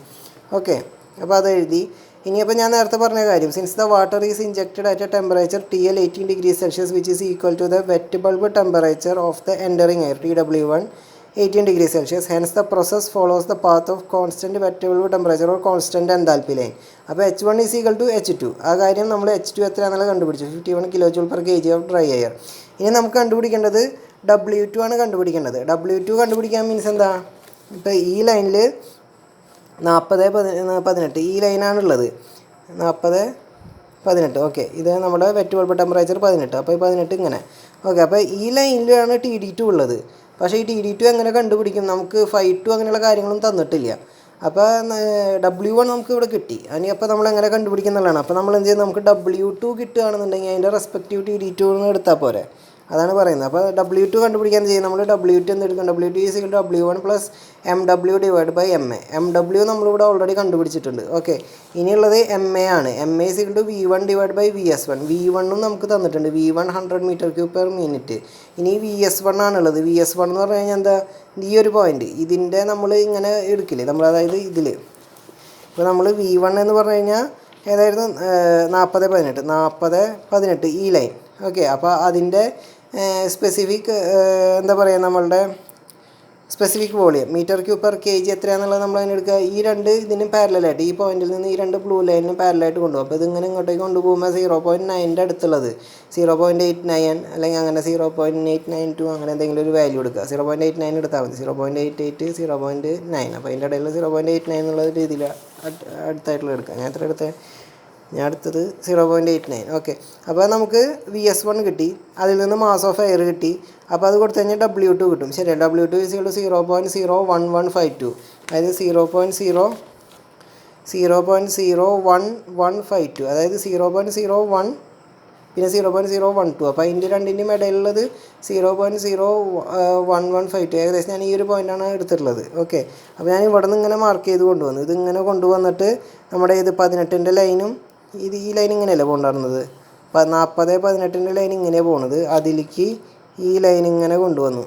ഓക്കെ. അപ്പോൾ അത് എഴുതി. ഇനിയിപ്പോൾ ഞാൻ നേരത്തെ പറഞ്ഞ കാര്യം, since the water is injected at a temperature TL 18 degree Celsius which is equal to the wet bulb temperature of the entering air TW1 18 degree Celsius. Hence the process follows the path of constant wet bulb temperature or constant enthalpy line. അപ്പോൾ H1 is equal to H2. ആ കാര്യം നമ്മൾ H2 എത്രയാണെന്നുള്ളത് കണ്ടുപിടിച്ചു, 51 kJ/kg of dry air. ഇനി നമുക്ക് കണ്ടുപിടിക്കേണ്ടത് W2 ആണ് കണ്ടുപിടിക്കേണ്ടത്. W2 കണ്ടുപിടിക്കാൻ മീൻസ് എന്താ, ഇപ്പോൾ ഈ ലൈനിൽ 40-18 ഈ ലൈനാണുള്ളത്, 40-18. ഓക്കെ. ഇത് നമ്മുടെ വെറ്റ് ബൾബ് ടെമ്പറേച്ചർ 18. അപ്പോൾ ഈ 18 ഇങ്ങനെ. ഓക്കെ. അപ്പോൾ ഈ ലൈനിലാണ് TD2 ഉള്ളത്. പക്ഷേ ഈ TD2 എങ്ങനെ കണ്ടുപിടിക്കും, നമുക്ക് 5 അങ്ങനെയുള്ള കാര്യങ്ങളൊന്നും തന്നിട്ടില്ല. അപ്പോൾ W1 നമുക്ക് ഇവിടെ കിട്ടി. ഇനി അപ്പോൾ നമ്മൾ എങ്ങനെ കണ്ടുപിടിക്കുന്നുള്ളതാണ്. അപ്പോൾ നമ്മൾ എന്ത് ചെയ്യും, നമുക്ക് W2 കിട്ടുകയാണെന്നുണ്ടെങ്കിൽ അതിൻ്റെ റെസ്പെക്റ്റീവ് TD2 എന്ന് എടുത്താൽ പോരെ, അതാണ് പറയുന്നത്. അപ്പോൾ W2 കണ്ടുപിടിക്കാൻ ചെയ്യും നമ്മൾ. W2 എന്തെടുക്കും, W2 is equal to W1 plus MW divide by MA. MW നമ്മളിവിടെ ഓൾറെഡി കണ്ടുപിടിച്ചിട്ടുണ്ട്. ഓക്കെ. ഇനിയുള്ളത് MA ആണ്. MA is equal to V1 divide by VS1. V1ഉം നമുക്ക് തന്നിട്ടുണ്ട്, V1 100 m3/min. ഇനി VS1 ആണുള്ളത്. VS1 എന്ന് പറഞ്ഞു കഴിഞ്ഞാൽ എന്താ, ഈ ഒരു പോയിന്റ് ഇതിൻ്റെ നമ്മൾ ഇങ്ങനെ എടുക്കില്ലേ നമ്മൾ, അതായത് ഇതിൽ ഇപ്പോൾ നമ്മൾ V1 എന്ന് പറഞ്ഞു കഴിഞ്ഞാൽ ഏതായിരുന്നു, 40-18 ഈ ലൈൻ. ഓക്കെ. അപ്പോൾ അതിൻ്റെ സ്പെസിഫിക് എന്താ പറയുക, നമ്മളുടെ സ്പെസിഫിക് വോളിയം m3/kg എത്രയാണെന്നുള്ളത് നമ്മൾ അതിന് എടുക്കുക. ഈ രണ്ട് ഇതിന് പാരലായിട്ട്, ഈ പോയിന്റിൽ നിന്ന് ഈ രണ്ട് ബ്ലൂ ലൈനിന് പാരലായിട്ട് കൊണ്ടുപോകും. അപ്പോൾ ഇതിങ്ങനെ ഇങ്ങോട്ടേക്ക് കൊണ്ടുപോകുമ്പോൾ 0.9ൻ്റെ അടുത്തുള്ളത് 0.89 അല്ലെങ്കിൽ അങ്ങനെ 0.892 അങ്ങനെ എന്തെങ്കിലും ഒരു വാല്യൂ എടുക്കുക. 0.89 എടുത്താൽ മതി, 0.88 0.9. അപ്പോൾ അതിൻ്റെ ഇടയിൽ 0.89 എന്നുള്ള രീതിയിൽ അടുത്തായിട്ടുള്ള എടുക്കുക. ഞാൻ എത്ര എടുത്തത്, ഞാൻ അടുത്തത് 0.89. ഓക്കെ, അപ്പോൾ നമുക്ക് VS1 കിട്ടി, അതിൽ നിന്ന് മാസ് ഓഫ് എയർ കിട്ടി. അപ്പോൾ അത് കൊടുത്തു കഴിഞ്ഞാൽ W2 കിട്ടും. ശരിയാണ്, W2 0.01152, അതായത് 0.01152, അതായത് 0.01 പിന്നെ 0.012. അപ്പോൾ അതിൻ്റെ രണ്ടിൻ്റെയും ഇടയിലുള്ളത് 0.01152. ഏകദേശം ഞാൻ ഈ ഒരു പോയിൻ്റാണ് എടുത്തിട്ടുള്ളത്. ഓക്കെ, അപ്പോൾ ഞാൻ ഇവിടെ നിന്ന് ഇങ്ങനെ മാർക്ക് ചെയ്ത് കൊണ്ടുവന്നു. ഇതിങ്ങനെ കൊണ്ടുവന്നിട്ട് നമ്മുടെ ഇത് 18ൻ്റെ ലൈനും ഈ ലൈൻ ഇങ്ങനെയല്ലേ പോകേണ്ടിരുന്നത്, 40-18ൻ്റെ ലൈൻ ഇങ്ങനെയാണ് പോകുന്നത്, അതിലേക്ക് ഈ ലൈൻ ഇങ്ങനെ കൊണ്ടുവന്നു.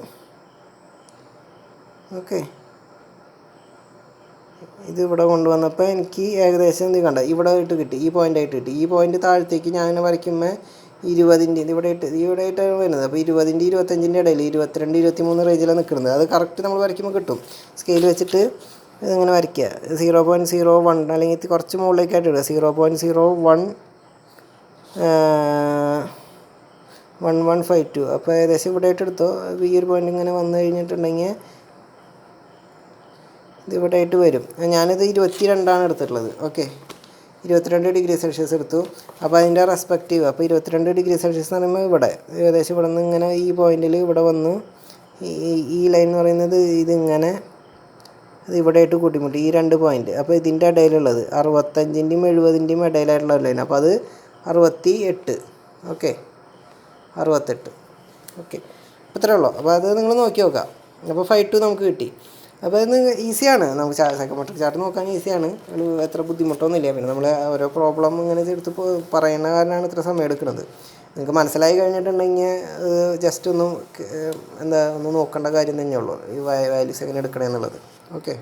ഓക്കെ, ഇതിവിടെ കൊണ്ടുവന്നപ്പോൾ എനിക്ക് ഏകദേശം എന്ത് കണ്ട ഇവിടെ ആയിട്ട് കിട്ടി, ഈ പോയിൻ്റായിട്ട് കിട്ടി. ഈ പോയിൻ്റ് താഴത്തേക്ക് ഞാൻ വരയ്ക്കുമ്പോൾ 20ൻ്റെ ഇവിടെ ആയിട്ടാണ് വരുന്നത്. അപ്പോൾ 20ൻ്റെ 25ൻ്റെ ഇടയിൽ 22-23 റേഞ്ചിലാണ് നിൽക്കുന്നത്. അത് കറക്റ്റ് നമ്മൾ വരയ്ക്കുമ്പോൾ കിട്ടും. സ്കെയിൽ വെച്ചിട്ട് ഇതിങ്ങനെ വരയ്ക്കുക. 0.01 അല്ലെങ്കിൽ കുറച്ച് മുകളിലേക്കായിട്ട് ഇടുക. 0.01152. അപ്പോൾ ഏകദേശം ഇവിടെ ആയിട്ട് എടുത്തോ. ഈ ഒരു പോയിൻ്റ് ഇങ്ങനെ വന്നു കഴിഞ്ഞിട്ടുണ്ടെങ്കിൽ ഇത് ഇവിടെ ആയിട്ട് വരും. ഞാനിത് 22 എടുത്തിട്ടുള്ളത്. ഓക്കെ, 22 ഡിഗ്രി സെൽഷ്യസ് എടുത്തു. അപ്പോൾ അതിൻ്റെ റെസ്പെക്റ്റീവ്, അപ്പോൾ 22 ഡിഗ്രി സെൽഷ്യസ് എന്ന് പറയുമ്പോൾ ഇവിടെ ഏകദേശം ഇവിടെ നിന്ന് ഇങ്ങനെ ഈ പോയിന്റിൽ ഇവിടെ വന്നു. ഈ ലൈൻ എന്ന് പറയുന്നത് ഇതിങ്ങനെ അത് ഇവിടെ ആയിട്ട് കൂട്ടിമുട്ടി, ഈ 2 പോയിൻറ്റ്. അപ്പോൾ ഇതിൻ്റെ ഇടയിലുള്ളത് 65ൻ്റെയും 70ൻ്റെയും ഇടയിലായിട്ടുള്ള ലൈൻ. അപ്പോൾ അത് 68. ഓക്കെ, 68. ഓക്കെ, ഇത്രയേ ഉള്ളൂ. അപ്പോൾ അത് നിങ്ങൾ നോക്കി നോക്കാം. അപ്പോൾ 5-2 നമുക്ക് കിട്ടി. അപ്പോൾ ഇത് ഈസിയാണ്, നമുക്ക് സൈക്കോമെട്രിക് ചാർട്ട് നോക്കാൻ ഈസിയാണ്, എത്ര ബുദ്ധിമുട്ടൊന്നുമില്ല. പിന്നെ നമ്മൾ ഓരോ പ്രോബ്ലം ഇങ്ങനെ എടുത്ത് പറയുന്ന കാരണമാണ് ഇത്ര സമയം എടുക്കുന്നത്. നിങ്ങൾക്ക് മനസ്സിലായി കഴിഞ്ഞിട്ടുണ്ടെങ്കിൽ ജസ്റ്റ് ഒന്ന് ഒന്ന് നോക്കേണ്ട കാര്യം തന്നെയുള്ളൂ, ഈ വാല്യൂസ് എങ്ങനെ എടുക്കണമെന്നുള്ളത്. ഓക്കെ.